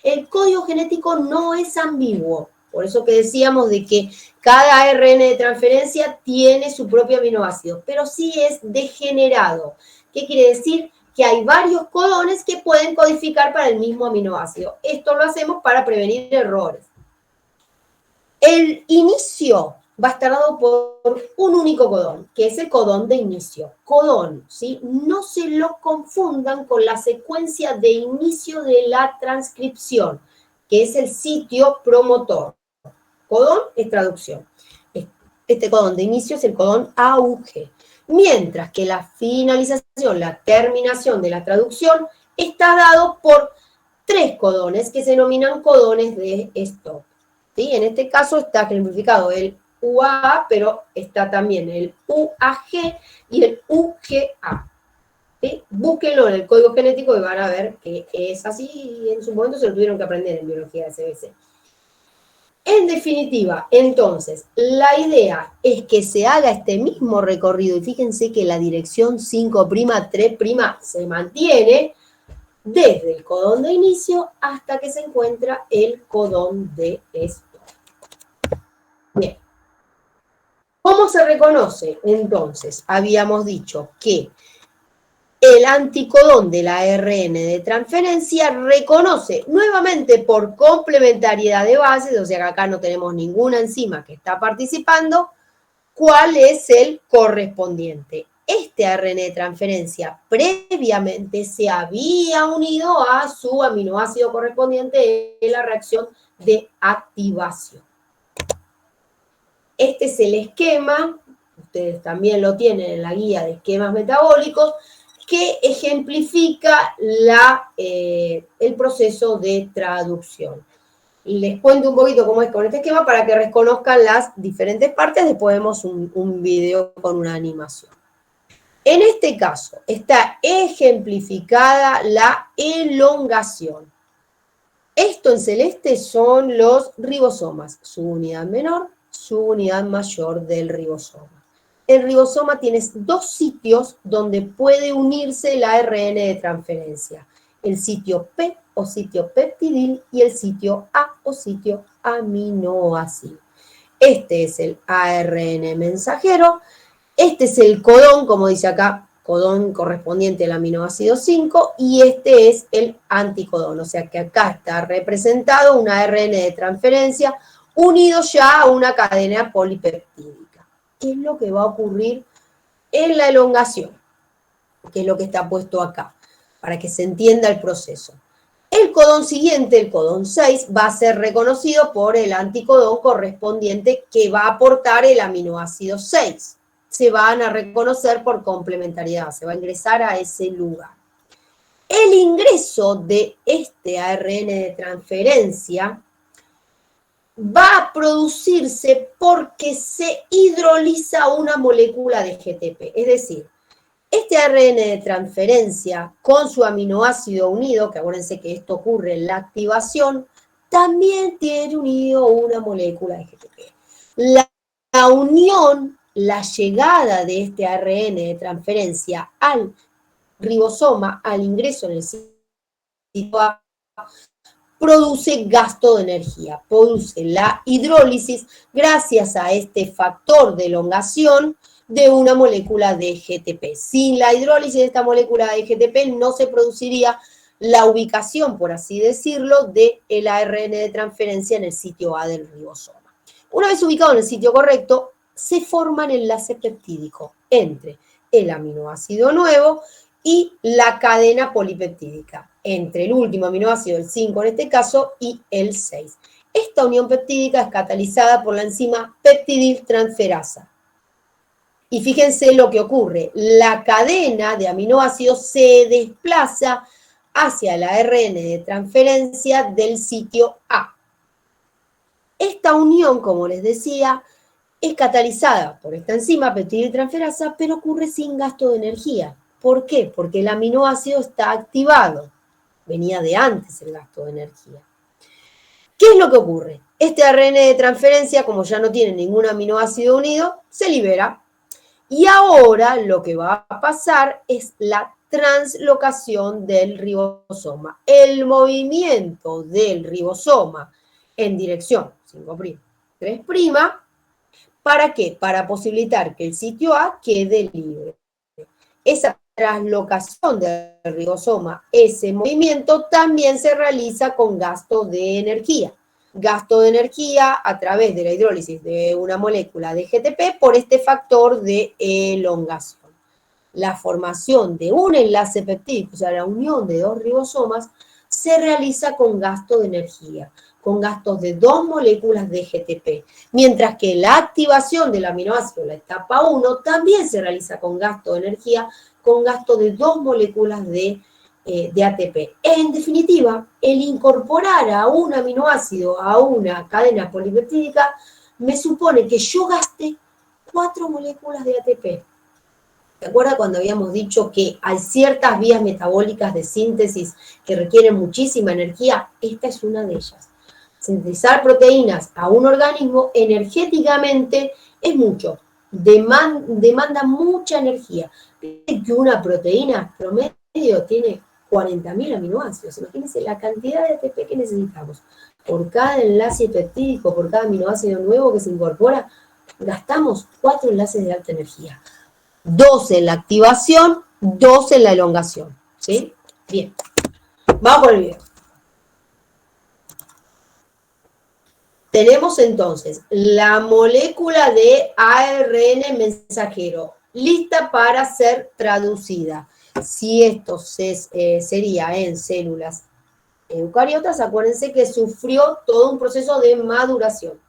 El código genético no es ambiguo, por eso que decíamos de que cada ARN de transferencia tiene su propio aminoácido, pero sí es degenerado. ¿Qué quiere decir? Que hay varios codones que pueden codificar para el mismo aminoácido. Esto lo hacemos para prevenir errores. El inicio va a estar dado por un único codón, que es el codón de inicio. Codón, ¿sí? No se lo confundan con la secuencia de inicio de la transcripción, que es el sitio promotor. Codón es traducción. Este codón de inicio es el codón AUG. Mientras que la finalización, la terminación de la traducción, está dado por 3 codones que se denominan codones de stop. ¿Sí? En este caso está ejemplificado el UAA, pero está también el UAG y el UGA. ¿Sí? Búsquenlo en el código genético y van a ver que es así, y en su momento se lo tuvieron que aprender en biología de CBC. En definitiva, entonces, la idea es que se haga este mismo recorrido, y fíjense que la dirección 5', 3' se mantiene desde el codón de inicio hasta que se encuentra el codón de stop. Bien. ¿Cómo se reconoce? Entonces, habíamos dicho que el anticodón del ARN de transferencia reconoce nuevamente por complementariedad de bases, o sea que acá no tenemos ninguna enzima que está participando, cuál es el correspondiente. Este ARN de transferencia previamente se había unido a su aminoácido correspondiente en la reacción de activación. Este es el esquema, ustedes también lo tienen en la guía de esquemas metabólicos, que ejemplifica el proceso de traducción. Les cuento un poquito cómo es con este esquema para que reconozcan las diferentes partes, después vemos un video con una animación. En este caso está ejemplificada la elongación. Esto en celeste son los ribosomas, su unidad menor, su unidad mayor del ribosoma. El ribosoma tiene 2 sitios donde puede unirse el ARN de transferencia. El sitio P o sitio peptidil y el sitio A o sitio aminoácido. Este es el ARN mensajero. Este es el codón, como dice acá, codón correspondiente al aminoácido 5, y este es el anticodón. O sea que acá está representado un ARN de transferencia unido ya a una cadena polipeptídica. ¿Qué es lo que va a ocurrir en la elongación? Que es lo que está puesto acá, para que se entienda el proceso. El codón siguiente, el codón 6, va a ser reconocido por el anticodón correspondiente que va a aportar el aminoácido 6. se van a reconocer por complementariedad, se va a ingresar a ese lugar. El ingreso de este ARN de transferencia va a producirse porque se hidroliza una molécula de GTP. Es decir, este ARN de transferencia con su aminoácido unido, que acuérdense que esto ocurre en la activación, también tiene unido una molécula de GTP. La unión, la llegada de este ARN de transferencia al ribosoma, al ingreso en el sitio A, produce gasto de energía, produce la hidrólisis gracias a este factor de elongación de una molécula de GTP. Sin la hidrólisis de esta molécula de GTP no se produciría la ubicación, por así decirlo, del ARN de transferencia en el sitio A del ribosoma. Una vez ubicado en el sitio correcto, se forman enlaces peptídicos entre el aminoácido nuevo y la cadena polipeptídica, entre el último aminoácido, el 5 en este caso, y el 6. Esta unión peptídica es catalizada por la enzima peptidiltransferasa. Y fíjense lo que ocurre, la cadena de aminoácidos se desplaza hacia el ARN de transferencia del sitio A. Esta unión, como les decía, es catalizada por esta enzima peptidiltransferasa, pero ocurre sin gasto de energía. ¿Por qué? Porque el aminoácido está activado. Venía de antes el gasto de energía. ¿Qué es lo que ocurre? Este ARN de transferencia, como ya no tiene ningún aminoácido unido, se libera. Y ahora lo que va a pasar es la translocación del ribosoma. El movimiento del ribosoma en dirección 5', 3'. ¿Para qué? Para posibilitar que el sitio A quede libre. Esa translocación del ribosoma, ese movimiento también se realiza con gasto de energía. Gasto de energía a través de la hidrólisis de una molécula de GTP por este factor de elongación. La formación de un enlace peptídico, o sea, la unión de dos ribosomas, se realiza con gasto de energía, con gastos de dos moléculas de GTP, mientras que la activación del aminoácido, la etapa 1, también se realiza con gasto de energía, con gasto de dos moléculas de ATP. En definitiva, el incorporar a un aminoácido a una cadena polipeptídica me supone que yo gaste 4 moléculas de ATP. ¿Se acuerdan cuando habíamos dicho que hay ciertas vías metabólicas de síntesis que requieren muchísima energía? Esta es una de ellas. Sintetizar proteínas a un organismo energéticamente es mucho, demanda mucha energía. Fíjense que una proteína promedio tiene 40.000 aminoácidos. Imagínense la cantidad de ATP que necesitamos. Por cada enlace peptídico, por cada aminoácido nuevo que se incorpora, gastamos 4 enlaces de alta energía. 2 en la activación, 2 en la elongación. ¿Sí? Bien. Vamos por el video. Tenemos entonces la molécula de ARN mensajero lista para ser traducida. Si esto sería en células eucariotas, acuérdense que sufrió todo un proceso de maduración.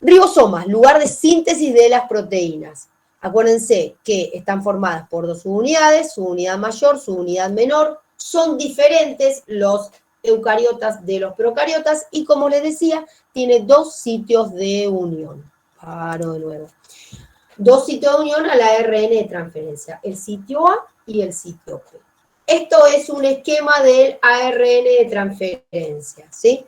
Ribosomas, lugar de síntesis de las proteínas. Acuérdense que están formadas por 2 subunidades, subunidad mayor, subunidad menor. Son diferentes los eucariotas de los procariotas y, como les decía, tiene 2 sitios de unión. Paro de nuevo. 2 sitios de unión al ARN de transferencia, el sitio A y el sitio B. Esto es un esquema del ARN de transferencia, ¿sí?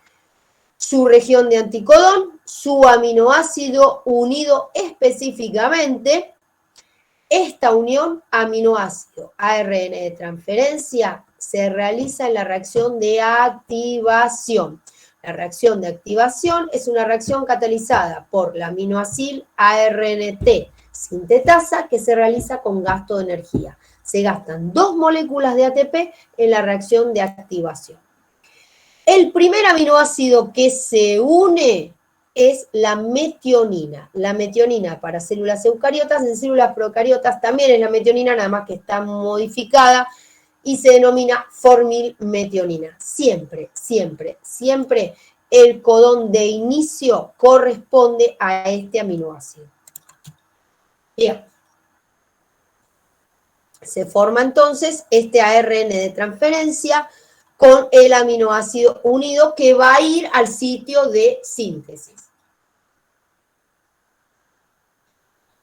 Su región de anticodón, su aminoácido unido específicamente. Esta unión aminoácido-ARN de transferencia se realiza en la reacción de activación. La reacción de activación es una reacción catalizada por la aminoacil ARNT sintetasa que se realiza con gasto de energía. Se gastan 2 moléculas de ATP en la reacción de activación. El primer aminoácido que se une es la metionina. La metionina para células eucariotas, en células procariotas también es la metionina, nada más que está modificada y se denomina formilmetionina. Siempre, siempre, siempre el codón de inicio corresponde a este aminoácido. Bien. Se forma entonces este ARN de transferencia con el aminoácido unido que va a ir al sitio de síntesis.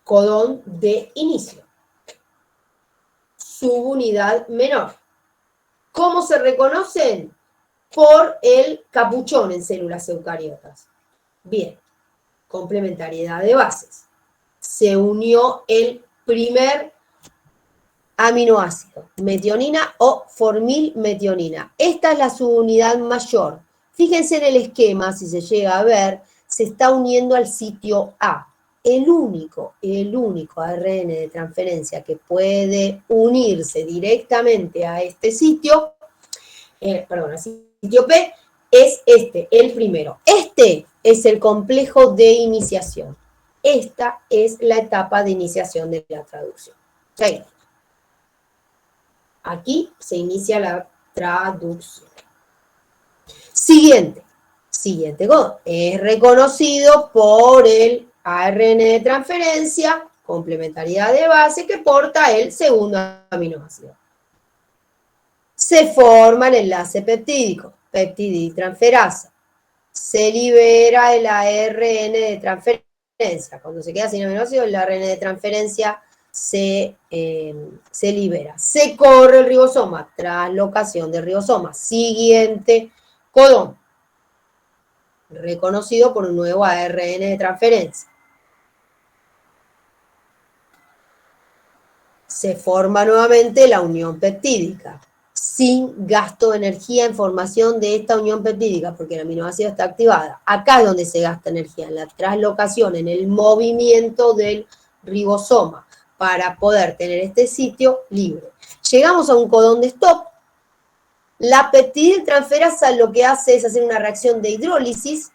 Codón de inicio. Subunidad menor. ¿Cómo se reconocen? Por el capuchón en células eucariotas. Bien, complementariedad de bases. Se unió el primer aminoácido, metionina o formilmetionina. Esta es la subunidad mayor. Fíjense en el esquema, si se llega a ver, se está uniendo al sitio A. El único ARN de transferencia que puede unirse directamente a este sitio, al sitio P, es este, el primero. Este es el complejo de iniciación. Esta es la etapa de iniciación de la traducción. ¿Sí? Aquí se inicia la traducción. Siguiente codón. Es reconocido por el ARN de transferencia, complementariedad de base, que porta el segundo aminoácido. Se forma el enlace peptídico, peptidiltransferasa. Se libera el ARN de transferencia. Cuando se queda sin aminoácido, el ARN de transferencia se libera. Se corre el ribosoma, translocación del ribosoma. Siguiente codón, reconocido por un nuevo ARN de transferencia. Se forma nuevamente la unión peptídica, sin gasto de energía en formación de esta unión peptídica, porque el aminoácido está activada. Acá es donde se gasta energía, en la translocación, en el movimiento del ribosoma, para poder tener este sitio libre. Llegamos a un codón de stop. La peptidiltransferasa lo que hace es hacer una reacción de hidrólisis,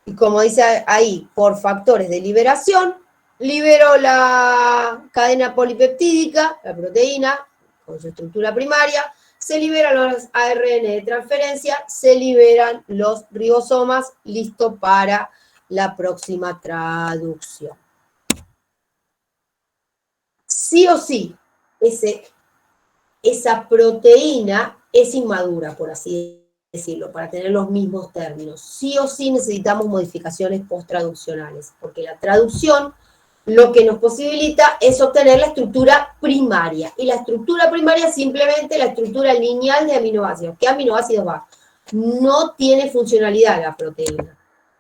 y como dice ahí, por factores de liberación, liberó la cadena polipeptídica, la proteína, con su estructura primaria, se liberan los ARN de transferencia, se liberan los ribosomas, listo para la próxima traducción. Sí o sí, esa proteína es inmadura, por así decirlo, para tener los mismos términos. Sí o sí necesitamos modificaciones posttraduccionales, porque la traducción lo que nos posibilita es obtener la estructura primaria. Y la estructura primaria es simplemente la estructura lineal de aminoácidos. ¿Qué aminoácidos va? No tiene funcionalidad la proteína.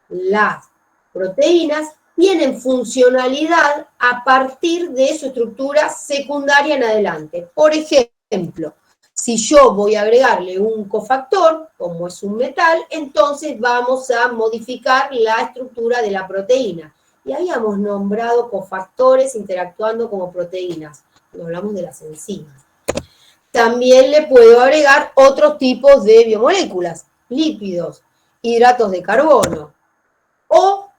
Las proteínas tienen funcionalidad a partir de su estructura secundaria en adelante. Por ejemplo, si yo voy a agregarle un cofactor, como es un metal, entonces vamos a modificar la estructura de la proteína. Y habíamos nombrado cofactores interactuando como proteínas, cuando hablamos de las enzimas. También le puedo agregar otros tipos de biomoléculas, lípidos, hidratos de carbono, o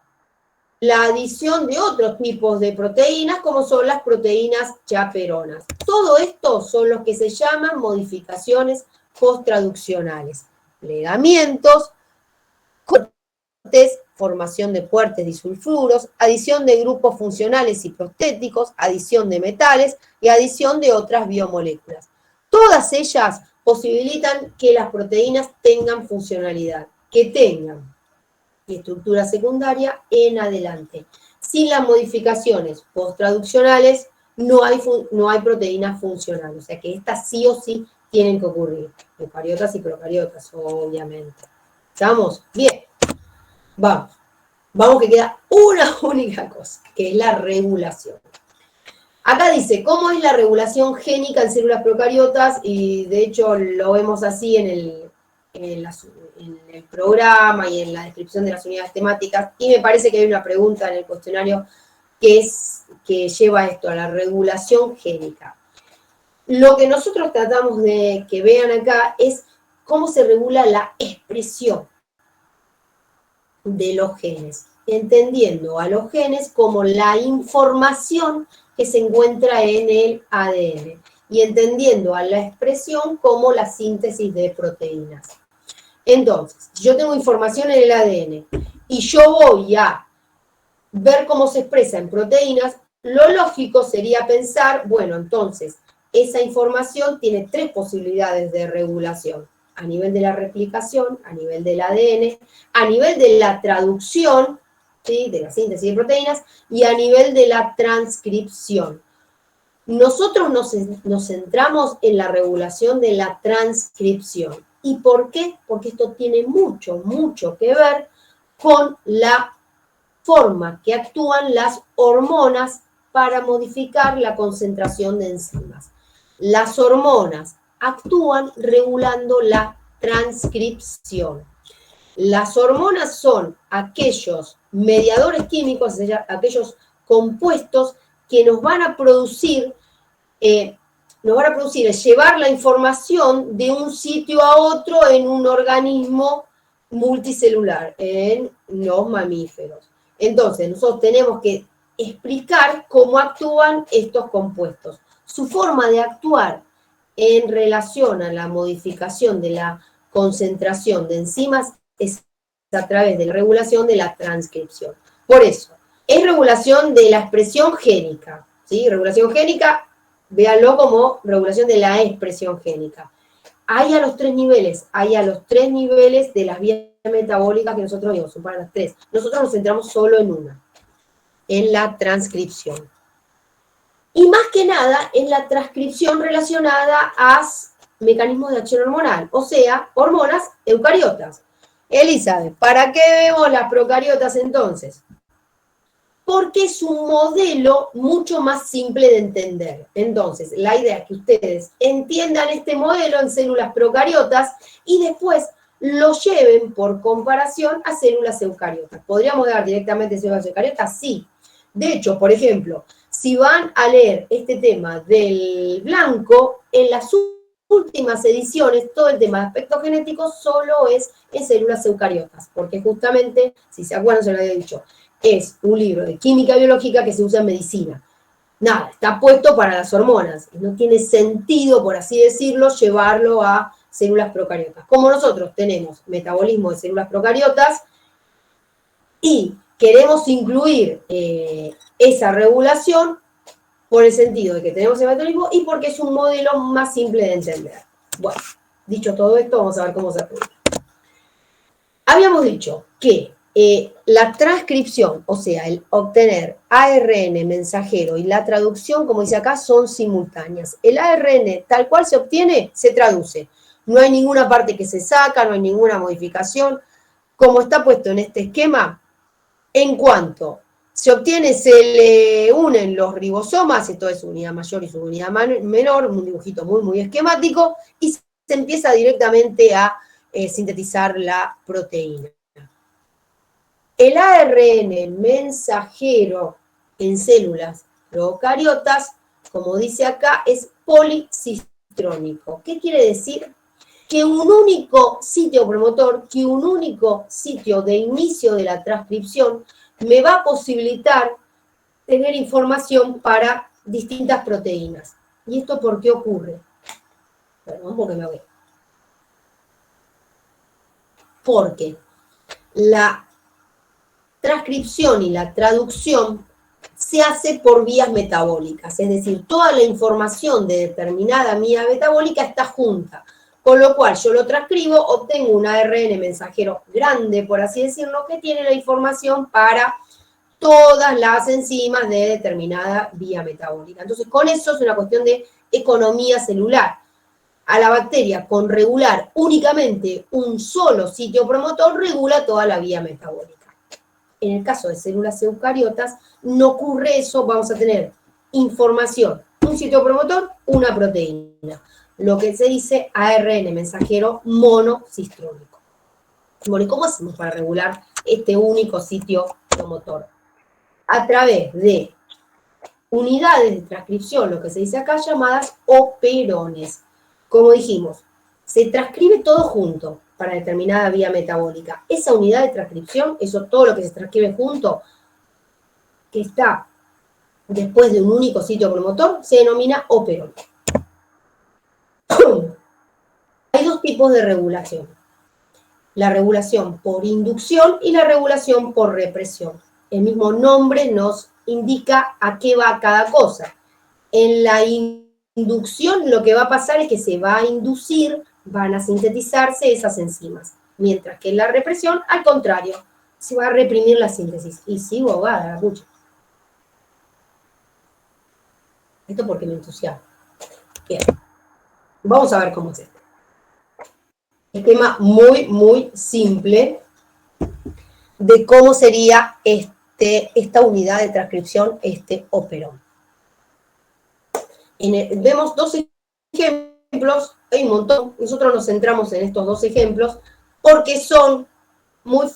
la adición de otros tipos de proteínas, como son las proteínas chaperonas. Todo esto son los que se llaman modificaciones posttraduccionales. Plegamientos, cortes, formación de puertes disulfuros, adición de grupos funcionales y prostéticos, adición de metales y adición de otras biomoléculas. Todas ellas posibilitan que las proteínas tengan funcionalidad, que tengan estructura secundaria en adelante. Sin las modificaciones posttraduccionales no hay proteínas funcionales, o sea que estas sí o sí tienen que ocurrir. Eucariotas y procariotas, obviamente. ¿Estamos? Bien. Vamos que queda una única cosa, que es la regulación. Acá dice, ¿cómo es la regulación génica en células procariotas? Y de hecho lo vemos así en el programa y en la descripción de las unidades temáticas. Y me parece que hay una pregunta en el cuestionario que lleva a esto, a la regulación génica. Lo que nosotros tratamos de que vean acá es cómo se regula la expresión de los genes, entendiendo a los genes como la información que se encuentra en el ADN y entendiendo a la expresión como la síntesis de proteínas. Entonces, si yo tengo información en el ADN y yo voy a ver cómo se expresa en proteínas, lo lógico sería pensar, bueno, entonces, esa información tiene 3 posibilidades de regulación, a nivel de la replicación, a nivel del ADN, a nivel de la traducción, ¿sí?, de la síntesis de proteínas, y a nivel de la transcripción. Nosotros nos centramos en la regulación de la transcripción. ¿Y por qué? Porque esto tiene mucho, mucho que ver con la forma que actúan las hormonas para modificar la concentración de enzimas. Las hormonas actúan regulando la transcripción. Las hormonas son aquellos mediadores químicos, aquellos compuestos que nos van a producir es llevar la información de un sitio a otro en un organismo multicelular, en los mamíferos. Entonces, nosotros tenemos que explicar cómo actúan estos compuestos. Su forma de actuar en relación a la modificación de la concentración de enzimas es a través de la regulación de la transcripción. Por eso, es regulación de la expresión génica, ¿sí? Regulación génica, véanlo como regulación de la expresión génica. Hay a los 3 niveles, de las vías metabólicas que nosotros vimos, son para las 3. Nosotros nos centramos solo en una, en la transcripción. Y más que nada en la transcripción relacionada a mecanismos de acción hormonal, o sea, hormonas eucariotas. Elizabeth, ¿para qué vemos las procariotas entonces? Porque es un modelo mucho más simple de entender. Entonces, la idea es que ustedes entiendan este modelo en células procariotas y después lo lleven por comparación a células eucariotas. ¿Podríamos dar directamente células eucariotas? Sí. De hecho, por ejemplo, si van a leer este tema del blanco, en las últimas ediciones, todo el tema de aspectos genéticos solo es en células eucariotas, porque justamente, si se acuerdan, se lo había dicho, es un libro de química biológica que se usa en medicina. Nada, está puesto para las hormonas. Y no tiene sentido, por así decirlo, llevarlo a células procariotas. Como nosotros tenemos metabolismo de células procariotas y queremos incluir esa regulación por el sentido de que tenemos el metabolismo y porque es un modelo más simple de entender. Bueno, dicho todo esto, vamos a ver cómo se aplica. Habíamos dicho que la transcripción, o sea, el obtener ARN mensajero y la traducción, como dice acá, son simultáneas. El ARN tal cual se obtiene, se traduce. No hay ninguna parte que se saca, no hay ninguna modificación. Como está puesto en este esquema, en cuanto se obtiene, se le unen los ribosomas, esto es su unidad mayor y su unidad menor, un dibujito muy, muy esquemático, y se empieza directamente a sintetizar la proteína. El ARN mensajero en células procariotas, como dice acá, es policistrónico. ¿Qué quiere decir? Que un único sitio promotor, que un único sitio de inicio de la transcripción me va a posibilitar tener información para distintas proteínas. ¿Y esto por qué ocurre? Perdón, porque me voy. Porque la transcripción y la traducción se hace por vías metabólicas, es decir, toda la información de determinada vía metabólica está junta, con lo cual yo lo transcribo, obtengo un ARN mensajero grande, por así decirlo, que tiene la información para todas las enzimas de determinada vía metabólica. Entonces, con eso es una cuestión de economía celular. A la bacteria, con regular únicamente un solo sitio promotor, regula toda la vía metabólica. En el caso de células eucariotas, no ocurre eso, vamos a tener información, un sitio promotor, una proteína, lo que se dice ARN mensajero monocistrónico. Bueno, ¿y cómo hacemos para regular este único sitio promotor? A través de unidades de transcripción, lo que se dice acá, llamadas operones. Como dijimos, se transcribe todo junto para determinada vía metabólica. Esa unidad de transcripción, eso todo lo que se transcribe junto, que está después de un único sitio promotor, se denomina operón. Hay 2 tipos de regulación. La regulación por inducción y la regulación por represión. El mismo nombre nos indica a qué va cada cosa. En la inducción lo que va a pasar es que se va a inducir, van a sintetizarse esas enzimas, mientras que en la represión, al contrario, se va a reprimir la síntesis. Y sigo ahogada, la pucha. Esto porque me entusiasma. Bien, vamos a ver cómo es esto. Esquema muy, muy simple de cómo sería esta unidad de transcripción, este operón. Vemos dos ejemplos, hay un montón, nosotros nos centramos en estos dos ejemplos porque son muy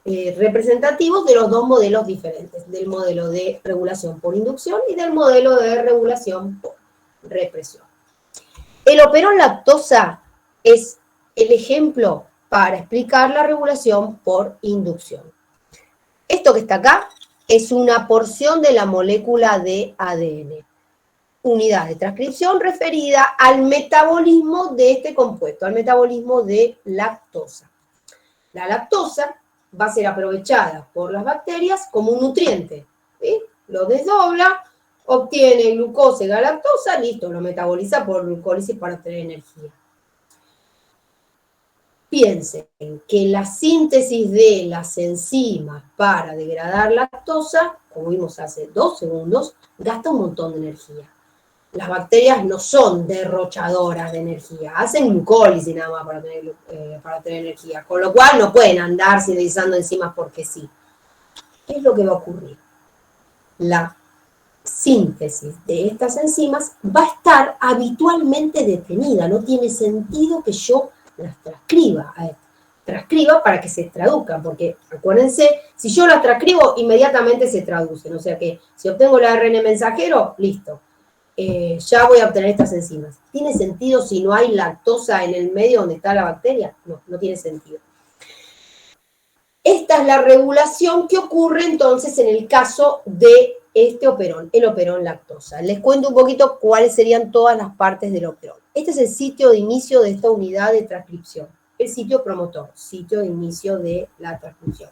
representativos de los dos modelos diferentes, del modelo de regulación por inducción y del modelo de regulación por represión. El operón lactosa es el ejemplo para explicar la regulación por inducción. Esto que está acá es una porción de la molécula de ADN. Unidad de transcripción referida al metabolismo de este compuesto, al metabolismo de lactosa. La lactosa va a ser aprovechada por las bacterias como un nutriente, ¿sí? Lo desdobla, obtiene glucosa y galactosa, listo, lo metaboliza por glucólisis para obtener energía. Piensen que la síntesis de las enzimas para degradar lactosa, como vimos hace 2 segundos, gasta un montón de energía. Las bacterias no son derrochadoras de energía, hacen glucólisis nada más para tener energía, con lo cual no pueden andar sintetizando enzimas porque sí. ¿Qué es lo que va a ocurrir? La síntesis de estas enzimas va a estar habitualmente detenida, no tiene sentido que yo las transcriba para que se traduzcan, porque acuérdense, si yo las transcribo, inmediatamente se traducen, o sea que si obtengo el ARN mensajero, listo. Ya voy a obtener estas enzimas. ¿Tiene sentido si no hay lactosa en el medio donde está la bacteria? No, no tiene sentido. Esta es la regulación que ocurre entonces en el caso de este operón, el operón lactosa. Les cuento un poquito cuáles serían todas las partes del operón. Este es el sitio de inicio de esta unidad de transcripción, el sitio promotor, sitio de inicio de la transcripción.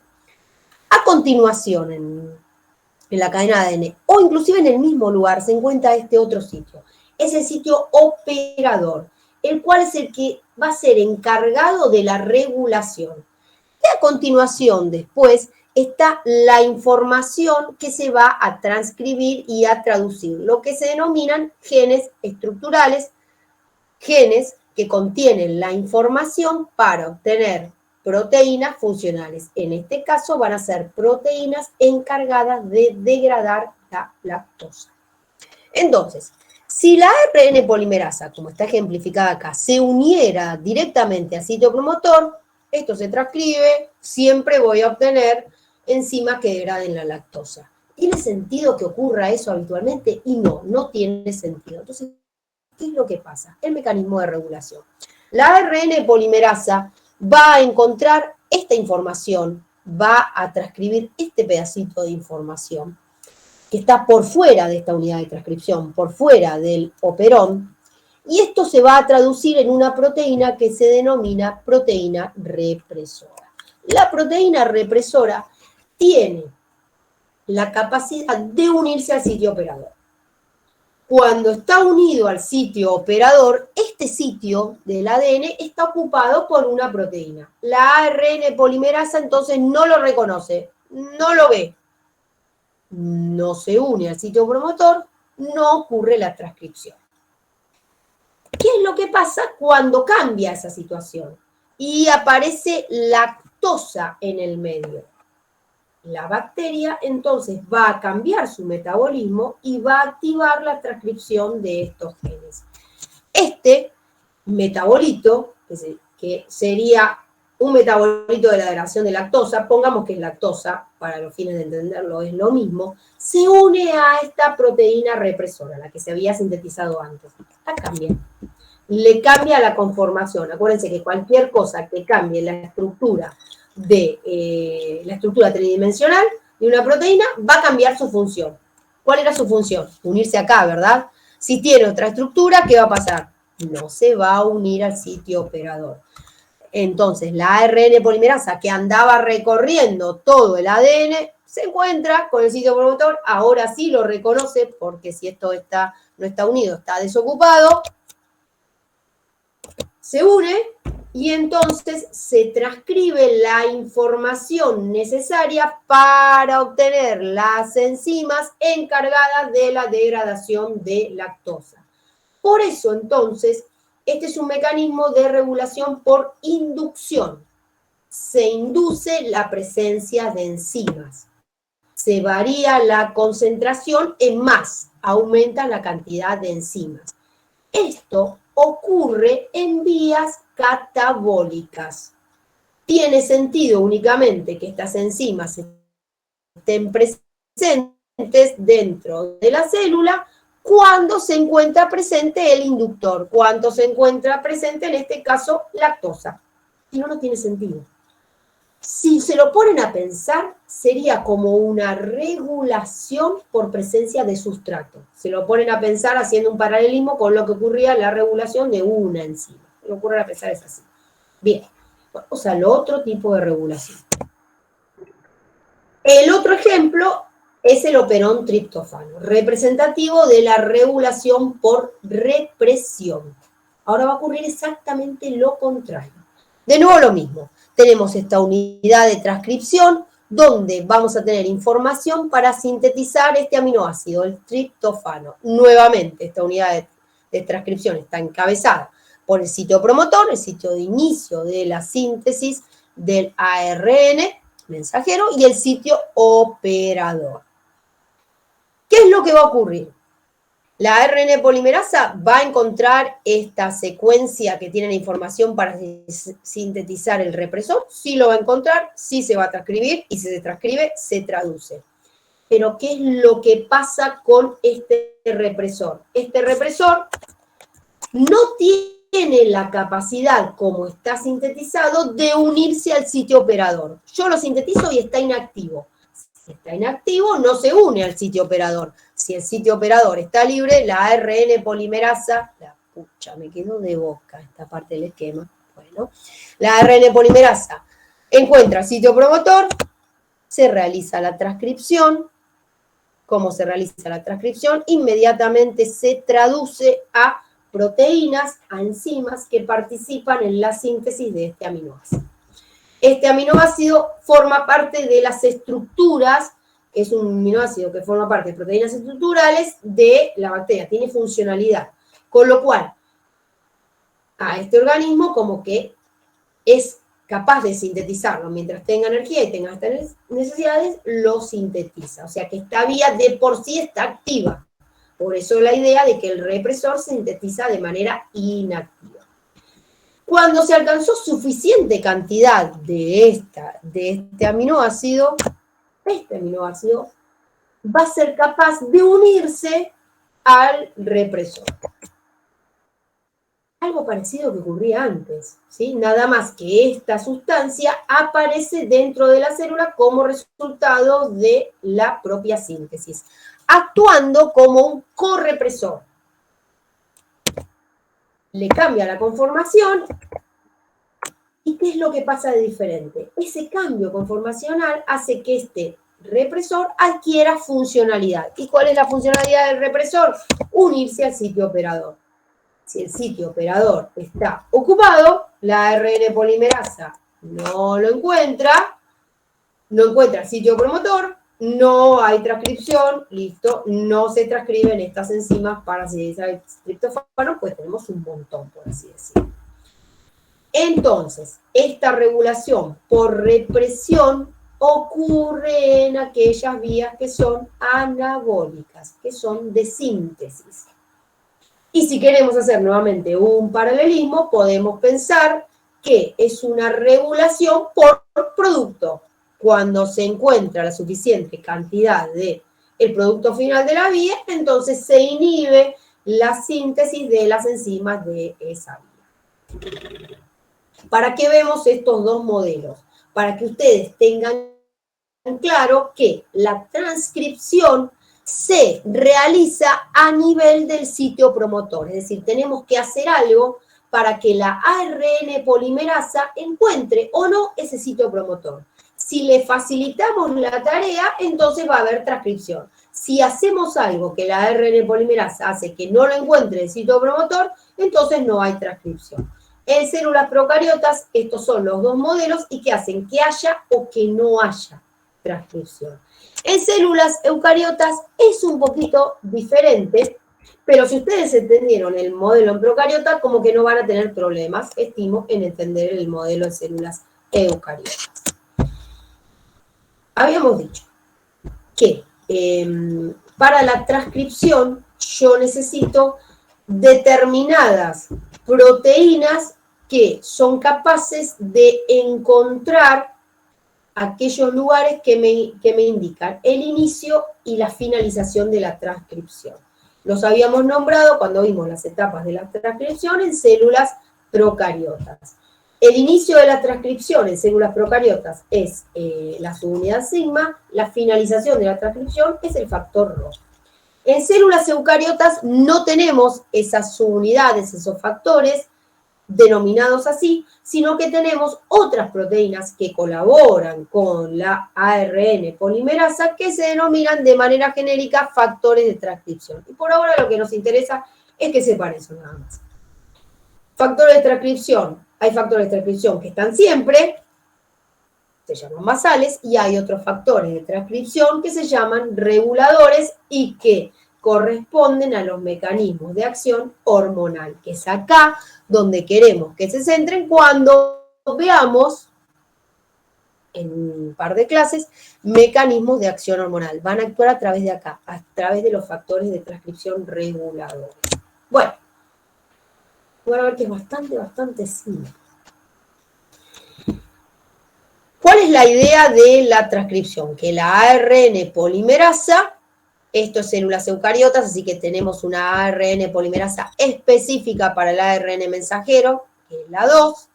A continuación, en la cadena de ADN, o inclusive en el mismo lugar se encuentra este otro sitio. Es el sitio operador, el cual es el que va a ser encargado de la regulación. Y a continuación, después, está la información que se va a transcribir y a traducir, lo que se denominan genes estructurales, genes que contienen la información para obtener proteínas funcionales. En este caso van a ser proteínas encargadas de degradar la lactosa. Entonces, si la ARN polimerasa, como está ejemplificada acá, se uniera directamente al sitio promotor, esto se transcribe, siempre voy a obtener enzimas que degraden la lactosa. ¿Tiene sentido que ocurra eso habitualmente? Y no, no tiene sentido. Entonces, ¿qué es lo que pasa? El mecanismo de regulación. La ARN polimerasa va a encontrar esta información, va a transcribir este pedacito de información que está por fuera de esta unidad de transcripción, por fuera del operón, y esto se va a traducir en una proteína que se denomina proteína represora. La proteína represora tiene la capacidad de unirse al sitio operador. Cuando está unido al sitio operador, este sitio del ADN está ocupado por una proteína. La ARN polimerasa entonces no lo reconoce, no lo ve, no se une al sitio promotor, no ocurre la transcripción. ¿Qué es lo que pasa cuando cambia esa situación? Y aparece lactosa en el medio. La bacteria entonces va a cambiar su metabolismo y va a activar la transcripción de estos genes. Este metabolito, que sería un metabolito de la degradación de lactosa, pongamos que es lactosa, para los fines de entenderlo es lo mismo, se une a esta proteína represora, la que se había sintetizado antes. La cambia. Le cambia la conformación. Acuérdense que cualquier cosa que cambie la estructura tridimensional de una proteína va a cambiar su función. ¿Cuál era su función? Unirse acá, ¿verdad? Si tiene otra estructura, ¿qué va a pasar? No se va a unir al sitio operador. Entonces, la ARN polimerasa que andaba recorriendo todo el ADN, Se encuentra con el sitio promotor, ahora sí lo reconoce, porque si esto no está unido, está desocupado, se une y entonces se transcribe la información necesaria para obtener las enzimas encargadas de la degradación de lactosa. Por eso, entonces, este es un mecanismo de regulación por inducción. Se induce la presencia de enzimas. Se varía la concentración en más, aumenta la cantidad de enzimas. Esto ocurre en vías catabólicas. Tiene sentido únicamente que estas enzimas estén presentes dentro de la célula cuando se encuentra presente el inductor, cuando se encuentra presente, en este caso, lactosa. Si no, no tiene sentido. Si se lo ponen a pensar, sería como una regulación por presencia de sustrato. Se lo ponen a pensar haciendo un paralelismo con lo que ocurría en la regulación de una enzima. Se lo ocurre a pensar es así. Bien, vamos al otro tipo de regulación. El otro ejemplo es el operón triptófano, representativo de la regulación por represión. Ahora va a ocurrir exactamente lo contrario. De nuevo lo mismo. Tenemos esta unidad de transcripción donde vamos a tener información para sintetizar este aminoácido, el triptófano. Nuevamente, esta unidad de transcripción está encabezada por el sitio promotor, el sitio de inicio de la síntesis del ARN mensajero y el sitio operador. ¿Qué es lo que va a ocurrir? La ARN polimerasa va a encontrar esta secuencia que tiene la información para sintetizar el represor. Sí lo va a encontrar, sí se va a transcribir y si se transcribe, se traduce. Pero ¿qué es lo que pasa con este represor? Este represor no tiene la capacidad, como está sintetizado, de unirse al sitio operador. Yo lo sintetizo y está inactivo. Si está inactivo, no se une al sitio operador. Si el sitio operador está libre, la ARN polimerasa, me quedó de boca esta parte del esquema, bueno, la ARN polimerasa encuentra el sitio promotor, se realiza la transcripción. ¿Cómo se realiza la transcripción? Inmediatamente se traduce a proteínas, a enzimas que participan en la síntesis de este aminoácido. Este aminoácido forma parte de las estructuras, es un aminoácido que forma parte de proteínas estructurales de la bacteria, tiene funcionalidad, con lo cual a este organismo como que es capaz de sintetizarlo, mientras tenga energía y tenga estas necesidades, lo sintetiza, o sea que esta vía de por sí está activa, por eso la idea de que el represor sintetiza de manera inactiva. Cuando se alcanzó suficiente cantidad de este aminoácido, va a ser capaz de unirse al represor. Algo parecido que ocurría antes, ¿sí? Nada más que esta sustancia aparece dentro de la célula como resultado de la propia síntesis, actuando como un correpresor. Le cambia la conformación. ¿Y qué es lo que pasa de diferente? Ese cambio conformacional hace que este represor adquiera funcionalidad. ¿Y cuál es la funcionalidad del represor? Unirse al sitio operador. Si el sitio operador está ocupado, la ARN polimerasa no lo encuentra, no encuentra el sitio promotor, no hay transcripción, listo, no se transcriben estas enzimas para sintetizar el triptófano, pues tenemos un montón, por así decirlo. Entonces, esta regulación por represión ocurre en aquellas vías que son anabólicas, que son de síntesis. Y si queremos hacer nuevamente un paralelismo, podemos pensar que es una regulación por producto. Cuando se encuentra la suficiente cantidad del producto final de la vía, entonces se inhibe la síntesis de las enzimas de esa vía. ¿Para qué vemos estos dos modelos? Para que ustedes tengan claro que la transcripción se realiza a nivel del sitio promotor. Es decir, tenemos que hacer algo para que la ARN polimerasa encuentre o no ese sitio promotor. Si le facilitamos la tarea, entonces va a haber transcripción. Si hacemos algo que la ARN polimerasa hace que no lo encuentre el sitio promotor, entonces no hay transcripción. En células procariotas, estos son los dos modelos y que hacen que haya o que no haya transcripción. En células eucariotas es un poquito diferente, pero si ustedes entendieron el modelo en procariota, como que no van a tener problemas, estimo, en entender el modelo en células eucariotas. Habíamos dicho que para la transcripción yo necesito determinadas proteínas que son capaces de encontrar aquellos lugares que me indican el inicio y la finalización de la transcripción. Los habíamos nombrado cuando vimos las etapas de la transcripción en células procariotas. El inicio de la transcripción en células procariotas es la subunidad sigma, la finalización de la transcripción es el factor Rho. En células eucariotas no tenemos esas subunidades, esos factores denominados así, sino que tenemos otras proteínas que colaboran con la ARN polimerasa que se denominan de manera genérica factores de transcripción. Y por ahora lo que nos interesa es que sepan eso nada más. Factores de transcripción. Hay factores de transcripción que están siempre, se llaman basales, y hay otros factores de transcripción que se llaman reguladores y que corresponden a los mecanismos de acción hormonal, que es acá donde queremos que se centren cuando veamos en un par de clases mecanismos de acción hormonal. Van a actuar a través de acá, a través de los factores de transcripción reguladores. Bueno, van a ver que es bastante simple. ¿Cuál es la idea de la transcripción? Que la ARN polimerasa, esto es células eucariotas, así que tenemos una ARN polimerasa específica para el ARN mensajero, que es la 2,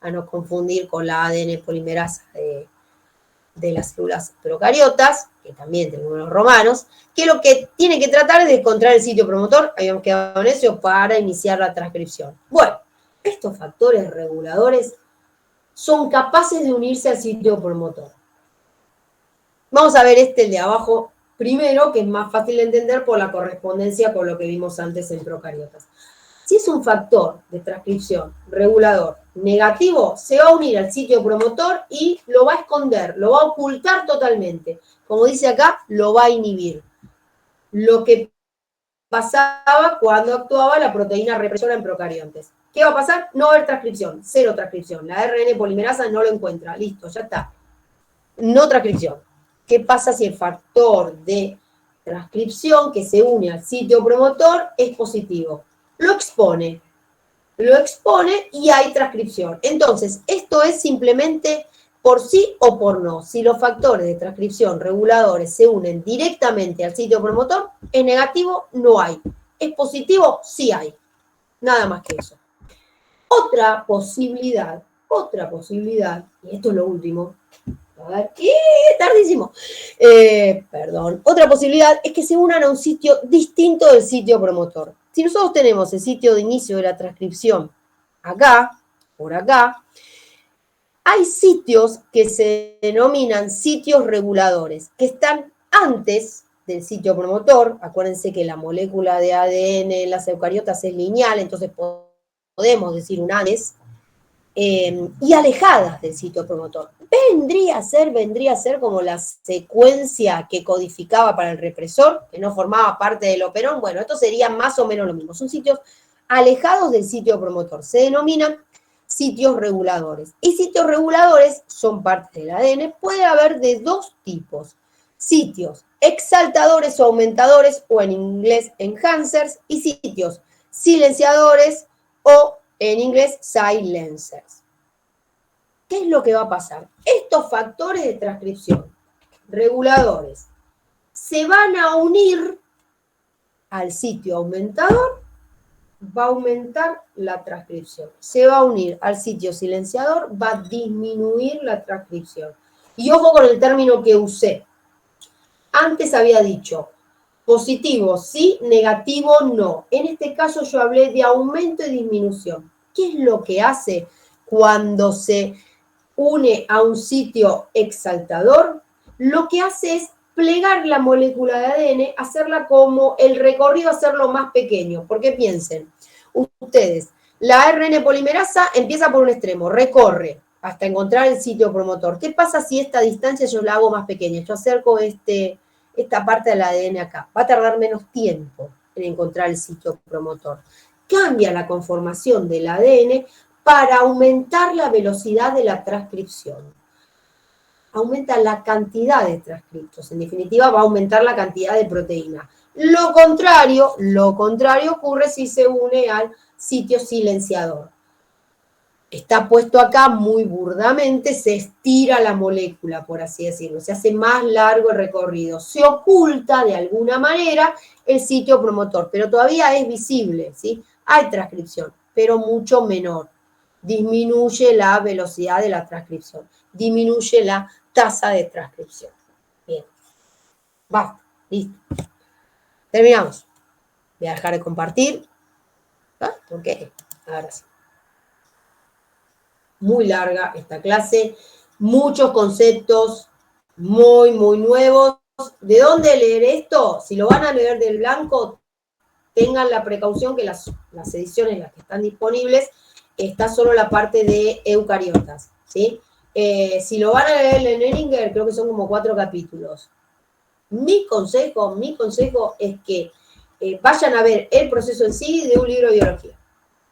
a no confundir con la ADN polimerasa de las células procariotas, que también tenemos los romanos, que lo que tiene que tratar es de encontrar el sitio promotor, habíamos quedado en eso, para iniciar la transcripción. Bueno, estos factores reguladores son capaces de unirse al sitio promotor. Vamos a ver el de abajo primero, que es más fácil de entender por la correspondencia con lo que vimos antes en procariotas. Si es un factor de transcripción regulador negativo, se va a unir al sitio promotor y lo va a esconder, lo va a ocultar totalmente. Como dice acá, lo va a inhibir. Lo que pasaba cuando actuaba la proteína represora en procariontes. ¿Qué va a pasar? No va a haber transcripción, cero transcripción. La ARN polimerasa no lo encuentra, listo, ya está. No transcripción. ¿Qué pasa si el factor de transcripción que se une al sitio promotor es positivo? Lo expone y hay transcripción. Entonces, esto es simplemente por sí o por no. Si los factores de transcripción reguladores se unen directamente al sitio promotor, es negativo, no hay. ¿Es positivo? Sí hay. Nada más que eso. Otra posibilidad, y esto es lo último, a ver, tardísimo. Otra posibilidad es que se unan a un sitio distinto del sitio promotor. Si nosotros tenemos el sitio de inicio de la transcripción acá, por acá, hay sitios que se denominan sitios reguladores, que están antes del sitio promotor. Acuérdense que la molécula de ADN en las eucariotas es lineal, entonces podemos decir un antes, y alejadas del sitio promotor. Vendría a ser como la secuencia que codificaba para el represor, que no formaba parte del operón. Bueno, esto sería más o menos lo mismo. Son sitios alejados del sitio promotor. Se denominan sitios reguladores. Y sitios reguladores son parte del ADN. Puede haber de dos tipos. Sitios exaltadores o aumentadores, o en inglés enhancers, y sitios silenciadores o en inglés silencers. ¿Qué es lo que va a pasar? Estos factores de transcripción reguladores se van a unir al sitio aumentador, va a aumentar la transcripción. Se va a unir al sitio silenciador, va a disminuir la transcripción. Y ojo con el término que usé. Antes había dicho positivo sí, negativo no. En este caso yo hablé de aumento y disminución. ¿Qué es lo que hace cuando se une a un sitio exaltador, lo que hace es plegar la molécula de ADN, hacerla como el recorrido, hacerlo más pequeño. Porque piensen, ustedes, la ARN polimerasa empieza por un extremo, recorre hasta encontrar el sitio promotor. ¿Qué pasa si esta distancia yo la hago más pequeña? Yo acerco esta parte del ADN acá. Va a tardar menos tiempo en encontrar el sitio promotor. Cambia la conformación del ADN para aumentar la velocidad de la transcripción. Aumenta la cantidad de transcriptos. En definitiva, va a aumentar la cantidad de proteína. Lo contrario ocurre si se une al sitio silenciador. Está puesto acá muy burdamente, se estira la molécula, por así decirlo, se hace más largo el recorrido, se oculta de alguna manera el sitio promotor, pero todavía es visible, ¿sí? Hay transcripción, pero mucho menor. Disminuye la velocidad de la transcripción, disminuye la tasa de transcripción. Bien, basta, listo. Terminamos. Voy a dejar de compartir. ¿Ah? ¿Por qué? Ahora sí. Muy larga esta clase, muchos conceptos muy nuevos. ¿De dónde leer esto? Si lo van a leer del blanco, tengan la precaución que las ediciones, las que están disponibles, está solo la parte de eucariotas, ¿sí? Si lo van a leer en Ehringer, creo que son como 4 capítulos. Mi consejo es que vayan a ver el proceso en sí de un libro de biología.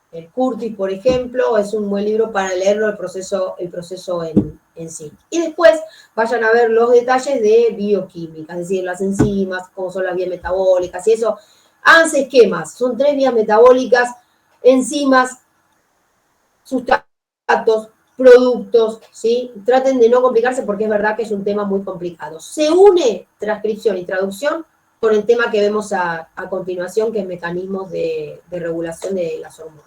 El Curtis, por ejemplo, es un buen libro para leerlo el proceso en sí. Y después vayan a ver los detalles de bioquímica, es decir, las enzimas, cómo son las vías metabólicas y eso. Háganse esquemas, son 3 vías metabólicas, enzimas, sustratos, productos, ¿sí? Traten de no complicarse porque es verdad que es un tema muy complicado. Se une transcripción y traducción con el tema que vemos a continuación, que es mecanismos de regulación de las hormonas.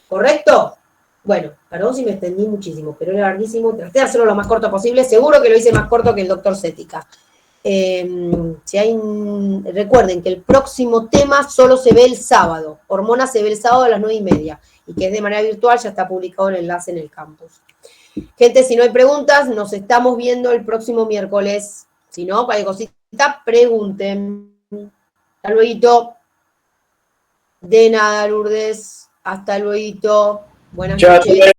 ¿Correcto? Bueno, perdón si me extendí muchísimo, pero era larguísimo. Traté de hacerlo lo más corto posible. Seguro que lo hice más corto que el doctor Cética. Recuerden que el próximo tema solo se ve el sábado. Hormonas se ve el sábado a las 9:30. Y que es de manera virtual, ya está publicado el enlace en el campus. Gente, si no hay preguntas, nos estamos viendo el próximo miércoles. Si no, cualquier cosita, pregunten. Hasta luego. De nada, Lourdes. Hasta luego. Buenas noches.